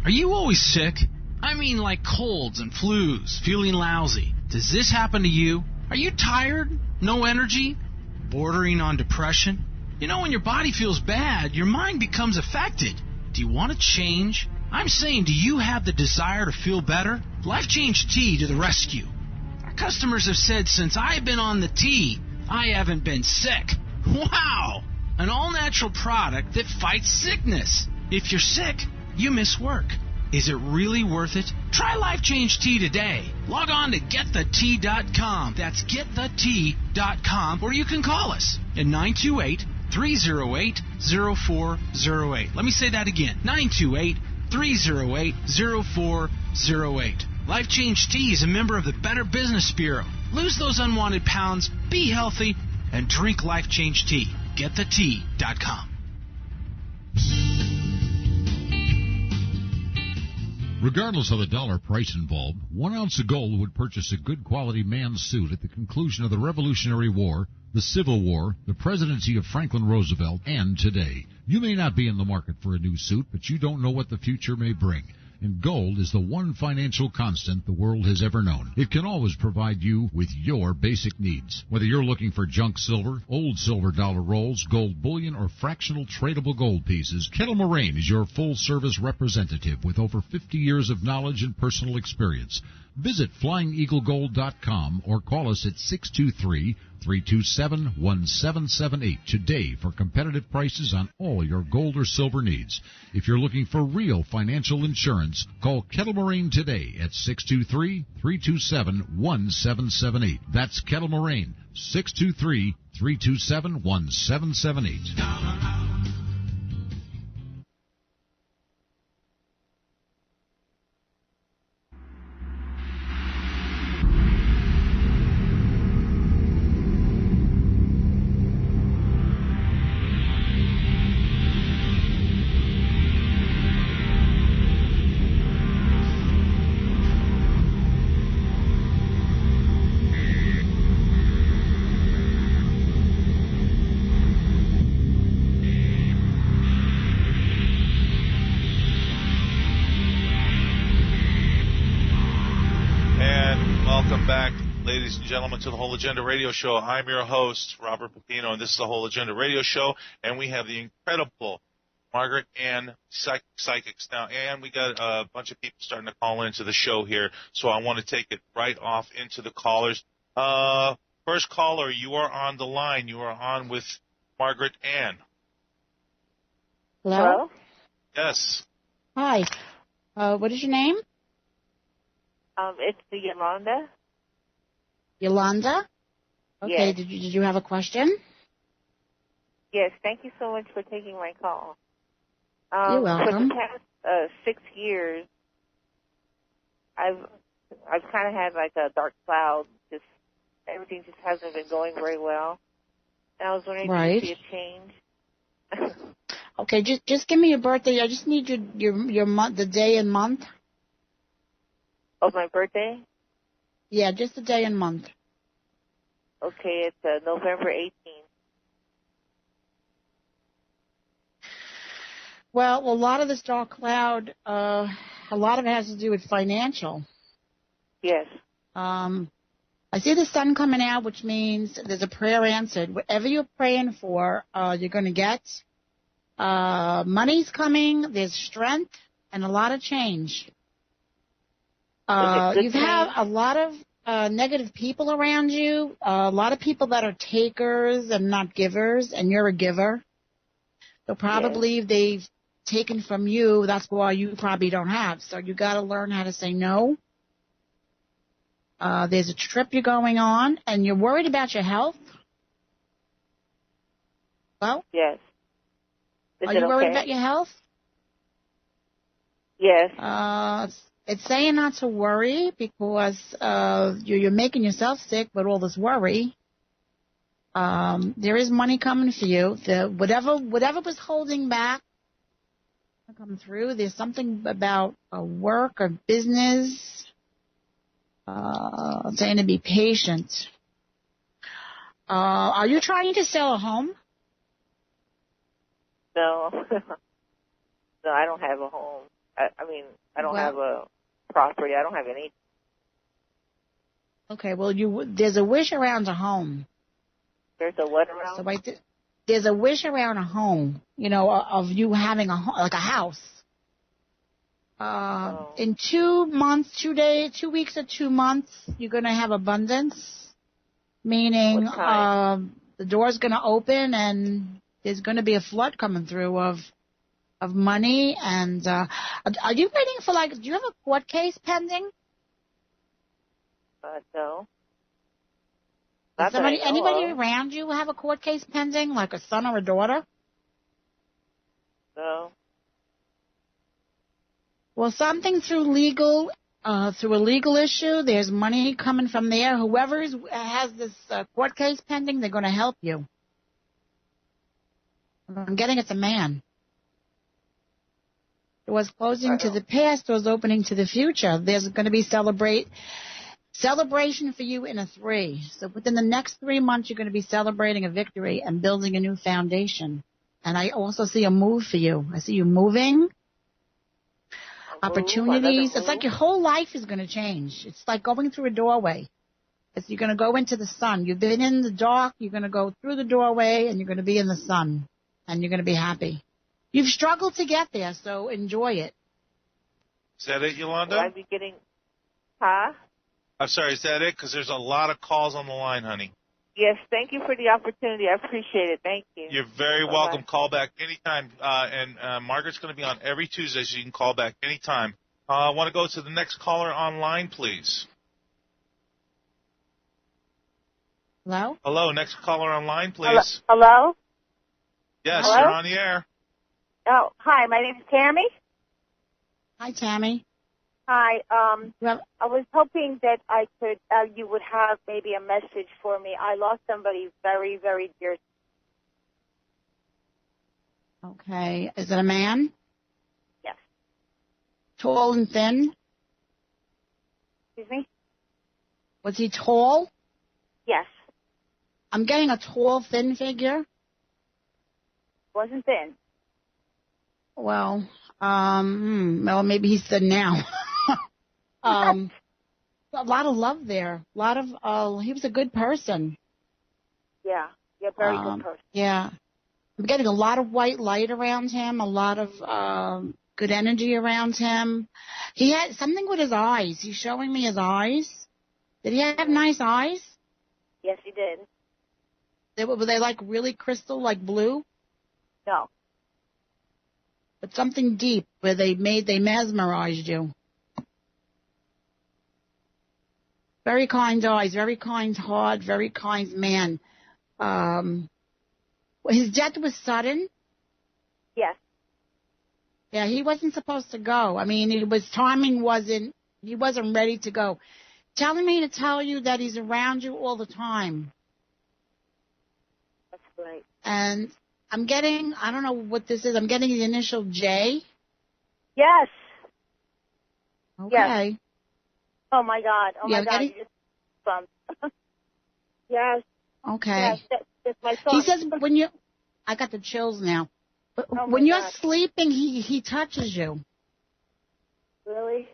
Are you always sick? I mean like colds and flus, feeling lousy. Does this happen to you? Are you tired? No energy? Bordering on depression? You know, when your body feels bad, your mind becomes affected. Do you want to change? I'm saying, do you have the desire to feel better? Life Change Tea to the rescue. Our customers have said since I've been on the tea, I haven't been sick. Wow! An all-natural product that fights sickness. If you're sick, you miss work. Is it really worth it? Try Life Change Tea today. Log on to getthetea.com. That's getthetea.com, or you can call us at 928-308-0408. Let me say that again. 928-308-0408. Life Change Tea is a member of the Better Business Bureau. Lose those unwanted pounds, be healthy, and drink Life Change Tea. Getthetea.com. Regardless of the dollar price involved, 1 ounce of gold would purchase a good quality man's suit at the conclusion of the Revolutionary War, the Civil War, the presidency of Franklin Roosevelt, and today. You may not be in the market for a new suit, but you don't know what the future may bring. And gold is the one financial constant the world has ever known. It can always provide you with your basic needs. Whether you're looking for junk silver, old silver dollar rolls, gold bullion, or fractional tradable gold pieces, Kettle Moraine is your full-service representative with over 50 years of knowledge and personal experience. Visit FlyingEagleGold.com or call us at 623-327-1778 today for competitive prices on all your gold or silver needs. If you're looking for real financial insurance, call Kettle Moraine today at 623-327-1778. That's Kettle Moraine, 623-327-1778. Ladies and gentlemen, to the Whole Agenda Radio Show. I'm your host, Robert Pepino, and this is the Whole Agenda Radio Show, and we have the incredible Margaret Ann, Psychics. Now, Ann, we got a bunch of people starting to call into the show here, so I want to take it right off into the callers. First caller, you are on the line. You are on with Margaret Ann. Hello? Yes. Hi. What is your name? It's Yolanda. Yolanda? Okay, Yes. did you have a question? Yes, thank you so much for taking my call. You're For welcome. the past 6 years, I've kind of had like a dark cloud. Just everything just hasn't been going very well, and I was wondering if you see a change. Okay, just give me your birthday. I just need your month, the day and month. Of my birthday? Yeah, just the day and month. Okay, it's November 18th. Well, a lot of this dark cloud, a lot of it has to do with financial. Yes. I see the sun coming out, which means there's a prayer answered. Whatever you're praying for, you're going to get. Money's coming, there's strength, and a lot of change. You've had a lot of negative people around you, a lot of people that are takers and not givers, and you're a giver. So probably they've taken from you, that's why you probably don't have. So you got to learn how to say no. There's a trip you're going on, and you're worried about your health. Well? Yes. Are you worried about your health? Yes. It's saying not to worry because you're making yourself sick with all this worry. There is money coming for you. Whatever was holding back will come through. There's something about work or business saying to be patient. Are you trying to sell a home? No. No, I don't have a home. I mean, I don't have a property. I don't have any. Okay, well, there's a wish around a home. There's a what around? So there's a wish around a home, of you having a home, like a house. In 2 months, 2 days, 2 weeks or 2 months, you're going to have abundance, meaning the door's going to open and there's going to be a flood coming through of money. And are you waiting for, do you have a court case pending? No. Does anybody around you have a court case pending, like a son or a daughter? No. Well, something through a legal issue, there's money coming from there. Whoever has this court case pending, they're going to help you. I'm getting it's a man. Doors closing to the past, doors opening to the future. There's going to be celebration for you in a 3. So within the next 3 months, you're going to be celebrating a victory and building a new foundation. And I also see a move for you. I see you moving. Opportunities. It's like your whole life is going to change. It's like going through a doorway. You're going to go into the sun. You've been in the dark. You're going to go through the doorway, and you're going to be in the sun, and you're going to be happy. You've struggled to get there, so enjoy it. Is that it, Yolanda? Will I be getting... Huh? I'm sorry, is that it? Because there's a lot of calls on the line, honey. Yes, thank you for the opportunity. I appreciate it. Thank you. You're very welcome. Call back anytime. And Margaret's going to be on every Tuesday, so you can call back anytime. I want to go to the next caller online, please. Hello? Hello, next caller online, please. Hello? Yes, Hello? you're on the air. Oh, hi. My name is Tammy. Hi, Tammy. Hi. Well, I was hoping that you would have maybe a message for me. I lost somebody very, very dear. okay. Is it a man? Yes. Tall and thin? Excuse me? Was he tall? Yes. I'm getting a tall, thin figure. Wasn't thin. Well, maybe he's thin now. A lot of love there. A lot of, he was a good person. Yeah. Yeah, very good person. Yeah. I'm getting a lot of white light around him, a lot of good energy around him. He had something with his eyes. He's showing me his eyes. Did he have nice eyes? Yes, he did. Were they like really crystal, like blue? No. But something deep where they mesmerized you. Very kind eyes, very kind heart, very kind man. His death was sudden. Yes. Yeah, he wasn't supposed to go. I mean, he wasn't ready to go. Telling me to tell you that he's around you all the time. That's great. And I'm getting, I don't know what this is, I'm getting the initial J. Yes. Okay. Yes. Oh, my God. Oh, my God. Getting... You just bumped. Yes. Okay. Yes, that's my son. He says I got the chills now. But when you're sleeping, he touches you. Really?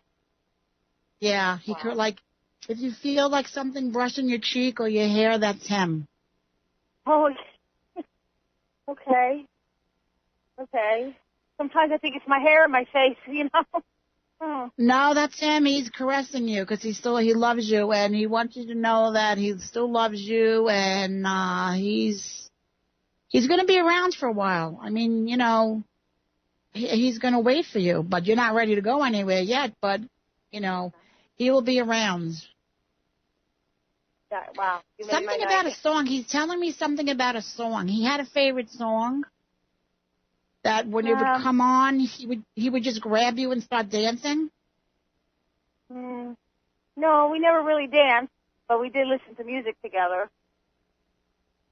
Yeah. He could, like, if you feel like something brushing your cheek or your hair, that's him. Oh, okay. Okay. Sometimes I think it's my hair in my face, you know. Oh. No, that's him. He's caressing you because he loves you, and he wants you to know that he still loves you, and he's going to be around for a while. I mean, you know, he's going to wait for you, but you're not ready to go anywhere yet. But you know, he will be around. Yeah, wow. Something about a song. He's telling me something about a song. He had a favorite song that when it would come on, he would just grab you and start dancing. No, we never really danced, but we did listen to music together.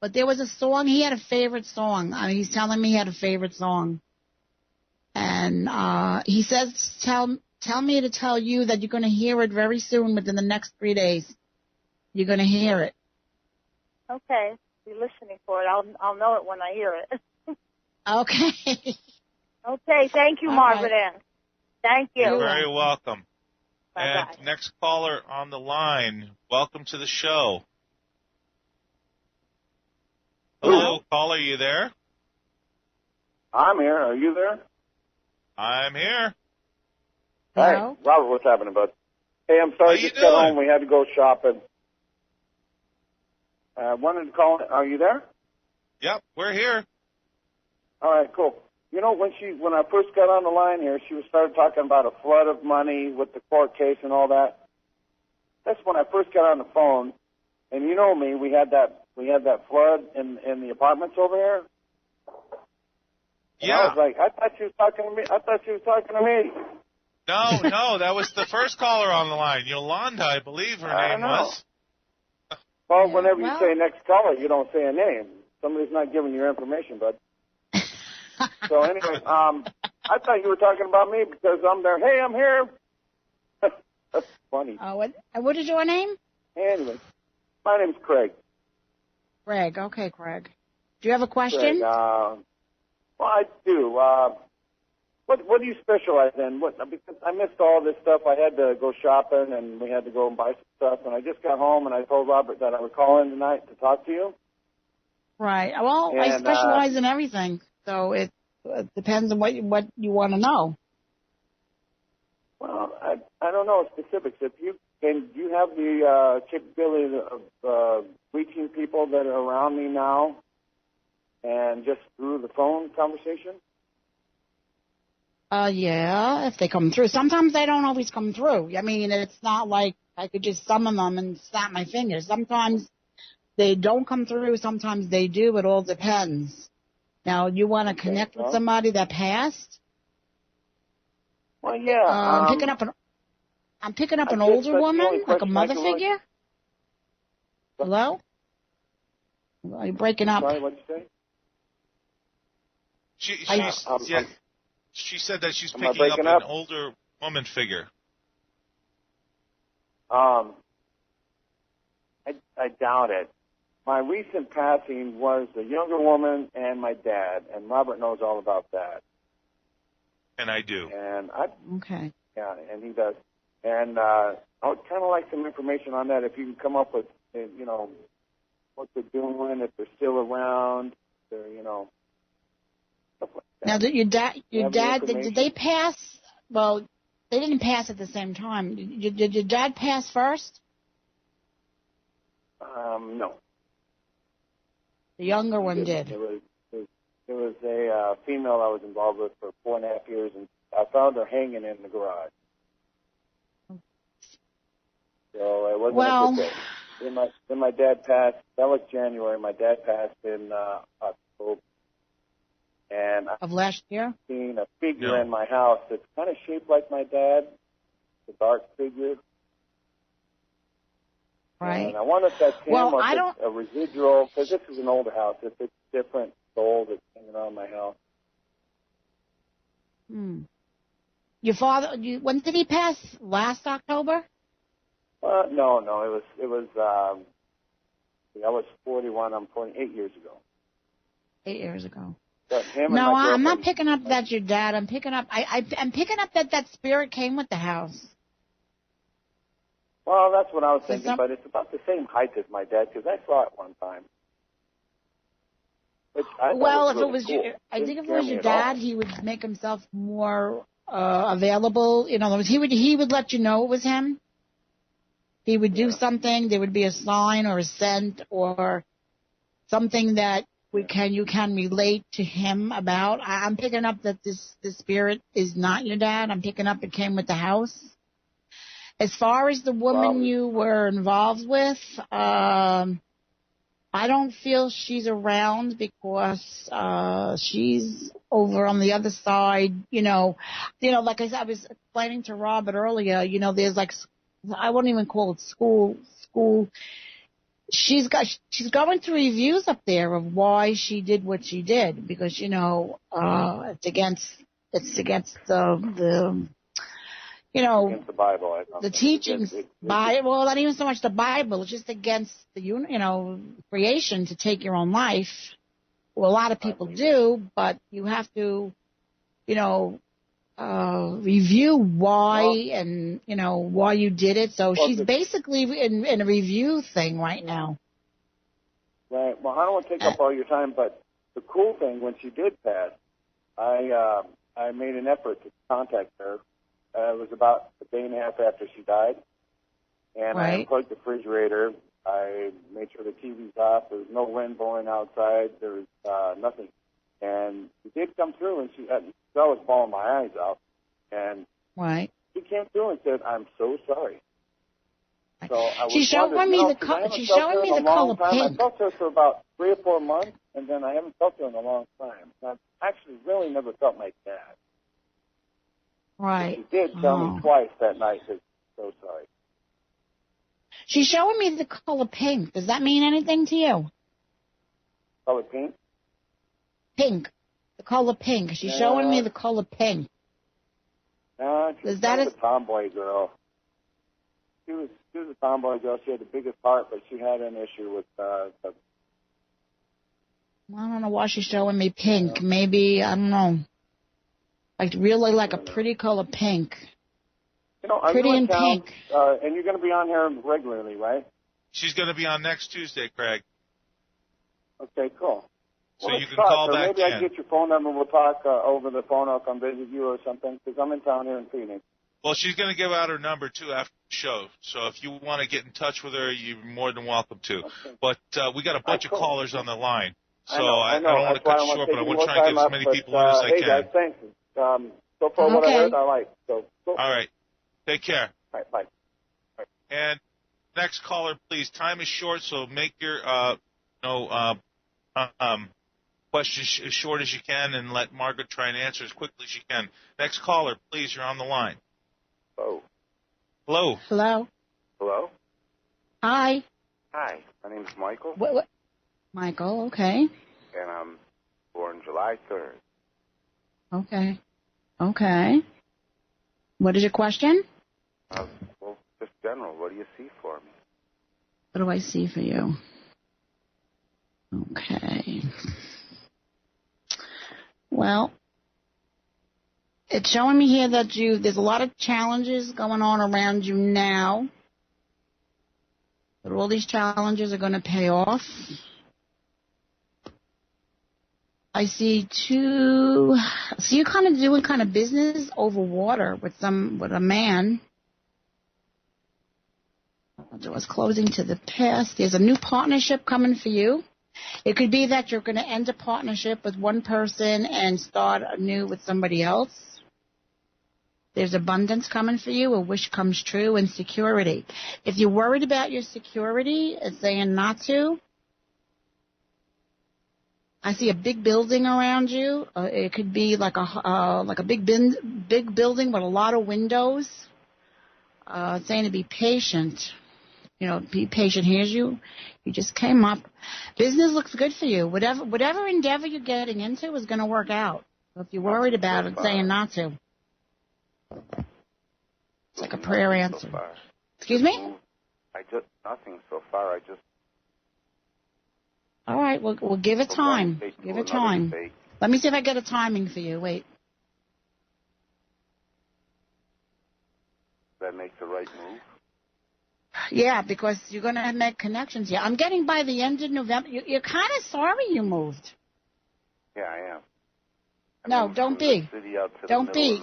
But there was a song. He had a favorite song. I mean, he's telling me he had a favorite song, and he says, "Tell me to tell you that you're going to hear it very soon, within the next 3 days. You're going to hear it." Okay, be listening for it. I'll know it when I hear it. Okay. Okay, thank you, Margaret Ann. Thank you. You're very welcome. Bye-bye. And next caller on the line, welcome to the show. Hello, caller, are you there? I'm here. Are you there? I'm here. Hello? Hey, Robert, what's happening, bud? Hey, I'm sorry, just got home. We had to go shopping. Wanted to call. Are you there? Yep, we're here. All right, cool. You know, when I first got on the line here, she started talking about a flood of money with the court case and all that. That's when I first got on the phone, and you know me, we had that flood in the apartments over here. And yeah. I was like, I thought she was talking to me. No, that was the first caller on the line. Yolanda, I believe her name was. Well, whenever you say next caller, you don't say a name. Somebody's not giving your information, bud. So anyway, I thought you were talking about me because I'm there. Hey, I'm here. That's funny. What is your name? Anyway, my name's Craig. Craig. Okay, Craig. Do you have a question? Craig, well, I do. What do you specialize in? Because I missed all this stuff. I had to go shopping, and we had to go and buy some stuff. And I just got home, and I told Robert that I would call in tonight to talk to you. Right. Well, I specialize in everything, so it depends on what you want to know. Well, I don't know specifics. Do you have the capability of reaching people that are around me now, and just through the phone conversation? Yeah, if they come through. Sometimes they don't always come through. I mean, it's not like I could just summon them and snap my fingers. Sometimes they don't come through. Sometimes they do. It all depends. Now, you want to connect with somebody that passed? Well, yeah. I'm picking up an older woman, like a mother figure. Hello? Are you breaking up? Sorry, what'd you say? She said that she's picking up an older woman figure. I doubt it. My recent passing was a younger woman and my dad, and Robert knows all about that. And I do. And okay. Yeah, and he does. And I would kind of like some information on that. If you can come up with, what they're doing, if they're still around, stuff like that. Now, your dad, did they pass? Well, they didn't pass at the same time. Did your dad pass first? No. The younger one did. There was a female I was involved with for 4.5 years, and I found her hanging in the garage. So it wasn't a good day. Then my dad passed. That was January. My dad passed in October. And Of last year? I've seen a figure in my house that's kind of shaped like my dad, a dark figure. Right. And I wonder if that's him or I if don't... it's a residual, because this is an older house, if it's different soul that's hanging around my house. Your father, when did he pass? Last October? No, it was, I was 41, I'm 48 years ago. 8 years ago. But him No, and my I'm not girlfriend- picking up that's your dad. I'm picking up that spirit came with the house. Well, that's what I was thinking, but it's about the same height as my dad, because I saw it one time. Well, if it was your, I think if it was your dad, he would make himself more available. In other words, he would let you know it was him. He would do something. There would be a sign or a scent or something that you can relate to him about. I'm picking up that this spirit is not your dad. I'm picking up it came with the house. As far as the woman you were involved with, I don't feel she's around because she's over on the other side. Like I said, I was explaining to Robert earlier. There's like, I wouldn't even call it school. She's going through reviews up there of why she did what she did because it's against the against the Bible, I thought. The teachings, well, not even so much the Bible, it's just against the, creation to take your own life. Well, a lot of people do, but you have to, review why and, why you did it. So she's basically in a review thing right now. Right. Well, I don't want to take up all your time, but the cool thing, when she did pass, I made an effort to contact her. It was about a day and a half after she died, and I unplugged the refrigerator. I made sure the TV's off. There was no wind blowing outside. There was nothing. And she did come through, and I was bawling my eyes out. And she came through and said, "I'm so sorry." So I was she's showing me the color pink. I felt her for about 3 or 4 months, and then I haven't felt her in a long time. I've actually really never felt my dad. Right. She did tell me twice that night that so sorry. She's showing me the color pink. Does that mean anything to you? Color pink? Pink. The color pink. She's showing me the color pink. She's a tomboy girl. She was a tomboy girl. She had the biggest heart, but she had an issue with I don't know why she's showing me pink. Maybe, I don't know. Really like a pretty color pink. Are pretty you in and town, pink. And you're going to be on here regularly, right? She's going to be on next Tuesday, Craig. Okay, cool. So you can call back maybe I can get your phone number and we'll talk over the phone. I'll come visit you or something because I'm in town here in Phoenix. Well, she's going to give out her number, too, after the show. So if you want to get in touch with her, you're more than welcome to. Okay. But we got a bunch of callers on the line. So I don't want to cut you short, but I want to try and get as many people in as I can. Guys, thanks. So far, what I heard, I like. So, cool. All right. Take care. All right, bye. And next caller, please. Time is short, so make your questions as short as you can, and let Margaret try and answer as quickly as she can. Next caller, please. You're on the line. Hello. Hello. Hello. Hello. Hi. Hi. My name is Michael. What? Michael. Okay. And I'm born July 3rd. Okay. What is your question? Well, just general. What do you see for me? What do I see for you? Okay. Well, it's showing me here that there's a lot of challenges going on around you now. But all these challenges are going to pay off. I see you kind of doing kind of business over water with a man. The door's closing to the past. There's a new partnership coming for you. It could be that you're going to end a partnership with one person and start anew with somebody else. There's abundance coming for you, a wish comes true, and security. If you're worried about your security, it's saying not to. I see a big building around you. It could be like a big building with a lot of windows. It's saying to be patient. Be patient. Here's you. You just came up. Business looks good for you. Whatever endeavor you're getting into is going to work out. So if you're worried about it, saying not to. It's like a prayer answer. Excuse me? Nothing so far. All right, we'll give it time. Give it time. Let me see if I get a timing for you. Wait. That makes the right move? Yeah, because you're going to make connections here. I'm getting by the end of November. You're kind of sorry you moved. Yeah, I am. No, don't be. Don't be.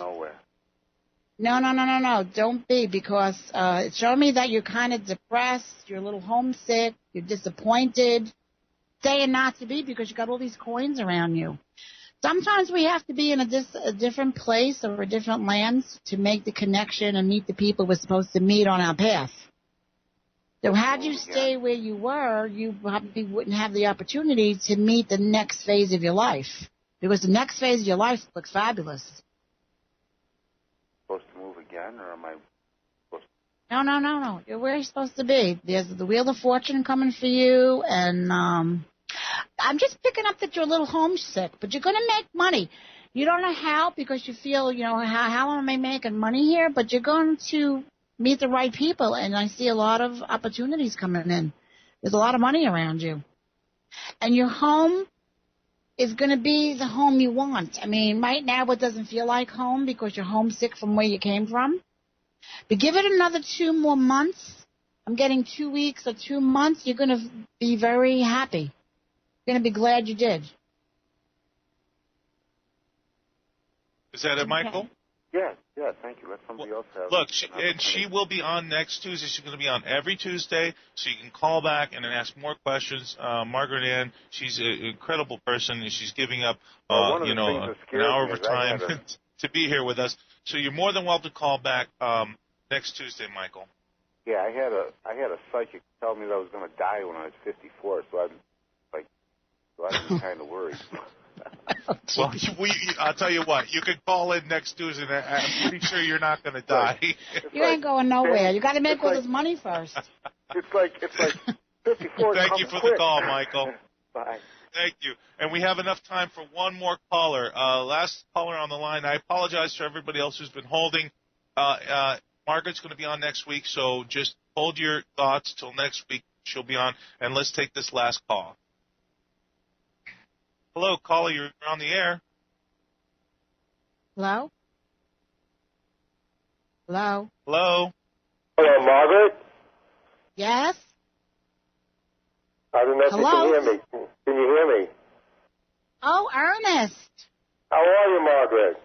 No. Don't be, because it's showing me that you're kind of depressed. You're a little homesick. You're disappointed. Saying not to be because you got all these coins around you. Sometimes we have to be in a different place or a different land to make the connection and meet the people we're supposed to meet on our path. So had you stay where you were, you probably wouldn't have the opportunity to meet the next phase of your life. Because the next phase of your life looks fabulous. Supposed to move again, or am I supposed to? No. You're where you're supposed to be. There's the Wheel of Fortune coming for you, and I'm just picking up that you're a little homesick, but you're going to make money. You don't know how, because you feel, how am I making money here? But you're going to meet the right people, and I see a lot of opportunities coming in. There's a lot of money around you. And your home is going to be the home you want. I mean, right now it doesn't feel like home because you're homesick from where you came from. But give it another 2 more months. I'm getting 2 weeks or 2 months. You're going to be very happy. You're going to be glad you did. Is that it, Michael? Yeah, thank you. Let somebody else have. Look, she will be on next Tuesday. She's going to be on every Tuesday, so you can call back and then ask more questions. Margaret Ann, she's an incredible person, and she's giving up, an hour of her time to be here with us. So you're more than welcome to call back next Tuesday, Michael. Yeah, I had a psychic tell me that I was going to die when I was 54, so I'm kind of worried. Well, I'll tell you what. You can call in next Tuesday. I'm pretty sure you're not going to die. You ain't going nowhere. You got to make all this money first. It's like 54. Thank you for the call, Michael. Bye. Thank you. And we have enough time for one more caller. Last caller on the line. I apologize to everybody else who's been holding. Margaret's going to be on next week, so just hold your thoughts till next week. She'll be on, and let's take this last call. Hello, caller, you're on the air. Hello? Hello, Margaret? Yes? I don't know if you can hear me. Can you hear me? Oh, Ernest. How are you, Margaret?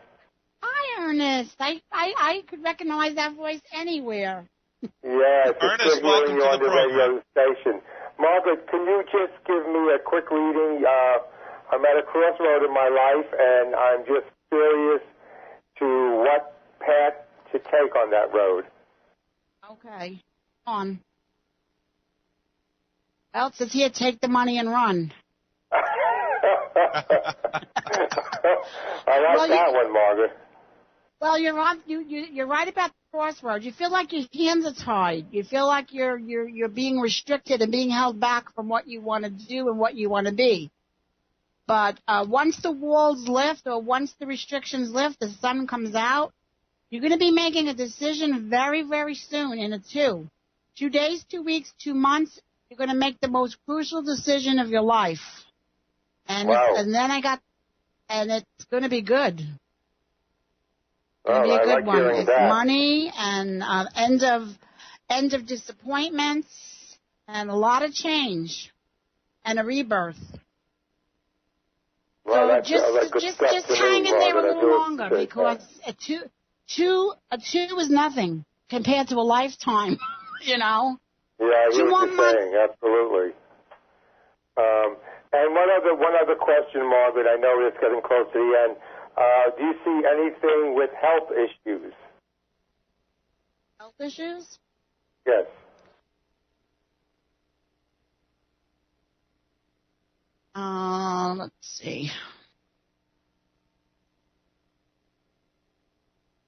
Hi, Ernest. I could recognize that voice anywhere. Yes, Ernest, welcome to the program. Radio station. Margaret, can you just give me a quick reading? I'm at a crossroad in my life, and I'm just curious to what path to take on that road. Okay. On. Well, it says here, take the money and run. I like that one, Margaret. Well, you're right about the crossroads. You feel like your hands are tied. You feel like you're being restricted and being held back from what you want to do and what you want to be. But once the walls lift or once the restrictions lift, the sun comes out, you're going to be making a decision very, very soon in 2 days, 2 weeks, 2 months. You're going to make the most crucial decision of your life. And wow. And it's going to be good. It's going to be a good one. It's that. Money and end of disappointments and a lot of change and a rebirth. Well, so just hang in there a little longer because a two is nothing compared to a lifetime, Yeah, I hear what you're saying. Absolutely. And one other question, Margaret. I know it's getting close to the end. Do you see anything with health issues? Health issues? Yes. Let's see.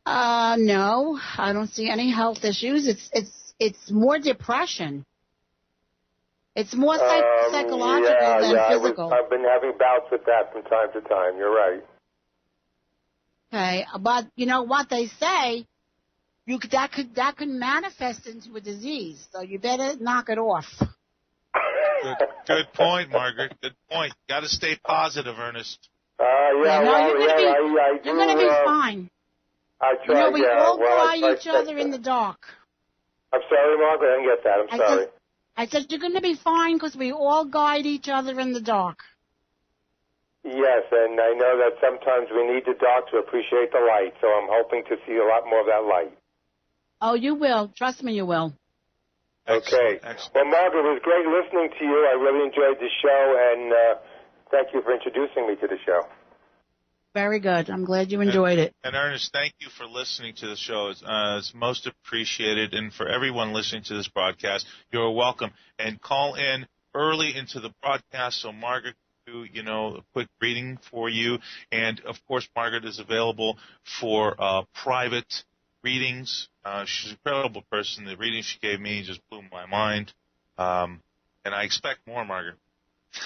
No, I don't see any health issues. It's more depression. It's more psychological than physical. I've been having bouts with that from time to time. You're right. Okay, but you know what they say, that could manifest into a disease. So you better knock it off. Good point, Margaret. Good point. Got to stay positive, Ernest. You're going to be fine. I try. We all guide each other in the dark. I'm sorry, Margaret. I didn't get that. I'm sorry. I said you're going to be fine because we all guide each other in the dark. Yes, and I know that sometimes we need the dark to appreciate the light, so I'm hoping to see a lot more of that light. Oh, you will. Trust me, you will. Okay. Excellent. Well, Margaret, it was great listening to you. I really enjoyed the show, and thank you for introducing me to the show. Very good. I'm glad you enjoyed it. And Ernest, thank you for listening to the show. It's most appreciated. And for everyone listening to this broadcast, you're welcome. And call in early into the broadcast so Margaret can do, a quick reading for you. And, of course, Margaret is available for private readings. She's an incredible person. The reading she gave me just blew my mind. And I expect more, Margaret.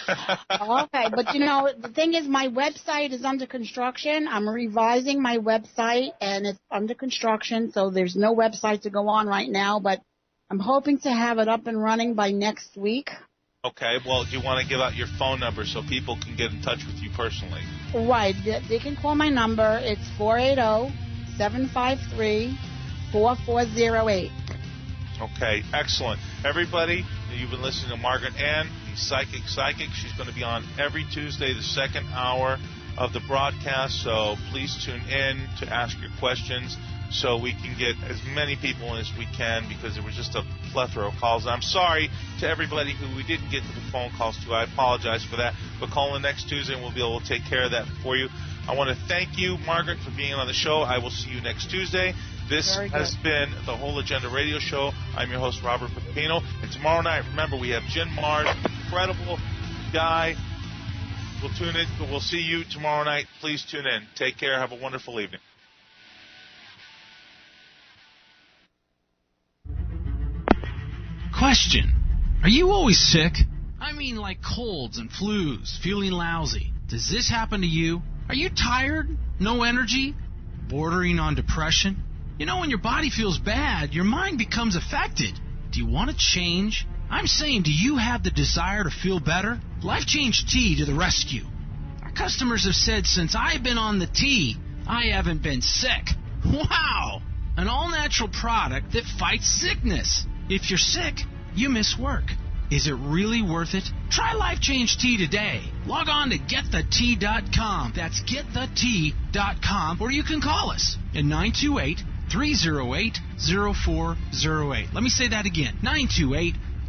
Okay, but the thing is, my website is under construction. I'm revising my website, and it's under construction, so there's no website to go on right now, but I'm hoping to have it up and running by next week. Okay, well, do you want to give out your phone number so people can get in touch with you personally? Right, they can call my number. It's 480-753-4408. Okay, excellent. Everybody, you've been listening to Margaret Ann, the Psychic. She's going to be on every Tuesday, the second hour of the broadcast, so please tune in to ask your questions so we can get as many people in as we can, because there was just a plethora of calls. And I'm sorry to everybody who we didn't get to the phone calls to. I apologize for that, but call in next Tuesday and we'll be able to take care of that for you. I want to thank you, Margaret, for being on the show. I will see you next Tuesday. This has been the Whole Agenda Radio Show. I'm your host, Robert Pepino. And tomorrow night, remember, we have Jen Mars, incredible guy. We'll tune in. We'll see you tomorrow night. Please tune in. Take care. Have a wonderful evening. Question. Are you always sick? I mean, like colds and flus, feeling lousy. Does this happen to you? Are you tired? No energy? Bordering on depression? When your body feels bad, your mind becomes affected. Do you want to change? I'm saying, do you have the desire to feel better? Life Change Tea to the rescue. Our customers have said since I've been on the tea, I haven't been sick. Wow! An all-natural product that fights sickness. If you're sick, you miss work. Is it really worth it? Try Life Change Tea today. Log on to getthetea.com. That's getthetea.com, or you can call us at 928-308-0408. Let me say that again.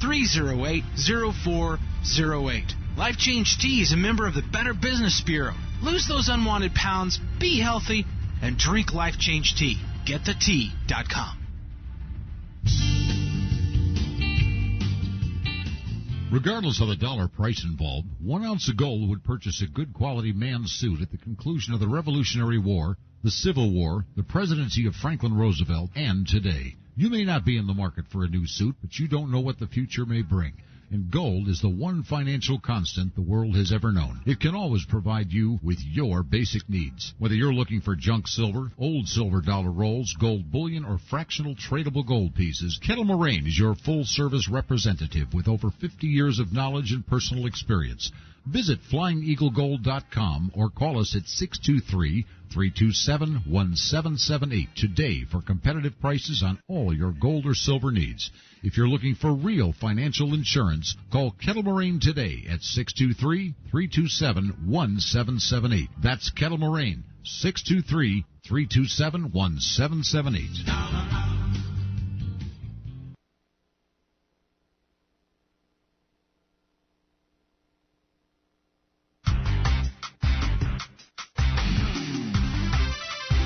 928-308-0408. Life Change Tea is a member of the Better Business Bureau. Lose those unwanted pounds, be healthy, and drink Life Change Tea. GetTheTea.com. Regardless of the dollar price involved, 1 ounce of gold would purchase a good quality man's suit at the conclusion of the Revolutionary War, the Civil War, the presidency of Franklin Roosevelt, and today. You may not be in the market for a new suit, but you don't know what the future may bring. And gold is the one financial constant the world has ever known. It can always provide you with your basic needs. Whether you're looking for junk silver, old silver dollar rolls, gold bullion, or fractional tradable gold pieces, Kettle Moraine is your full-service representative with over 50 years of knowledge and personal experience. Visit FlyingEagleGold.com or call us at 623-327-1778 today for competitive prices on all your gold or silver needs. If you're looking for real financial insurance, call Kettle Moraine today at 623-327-1778. That's Kettle Moraine, 623-327-1778.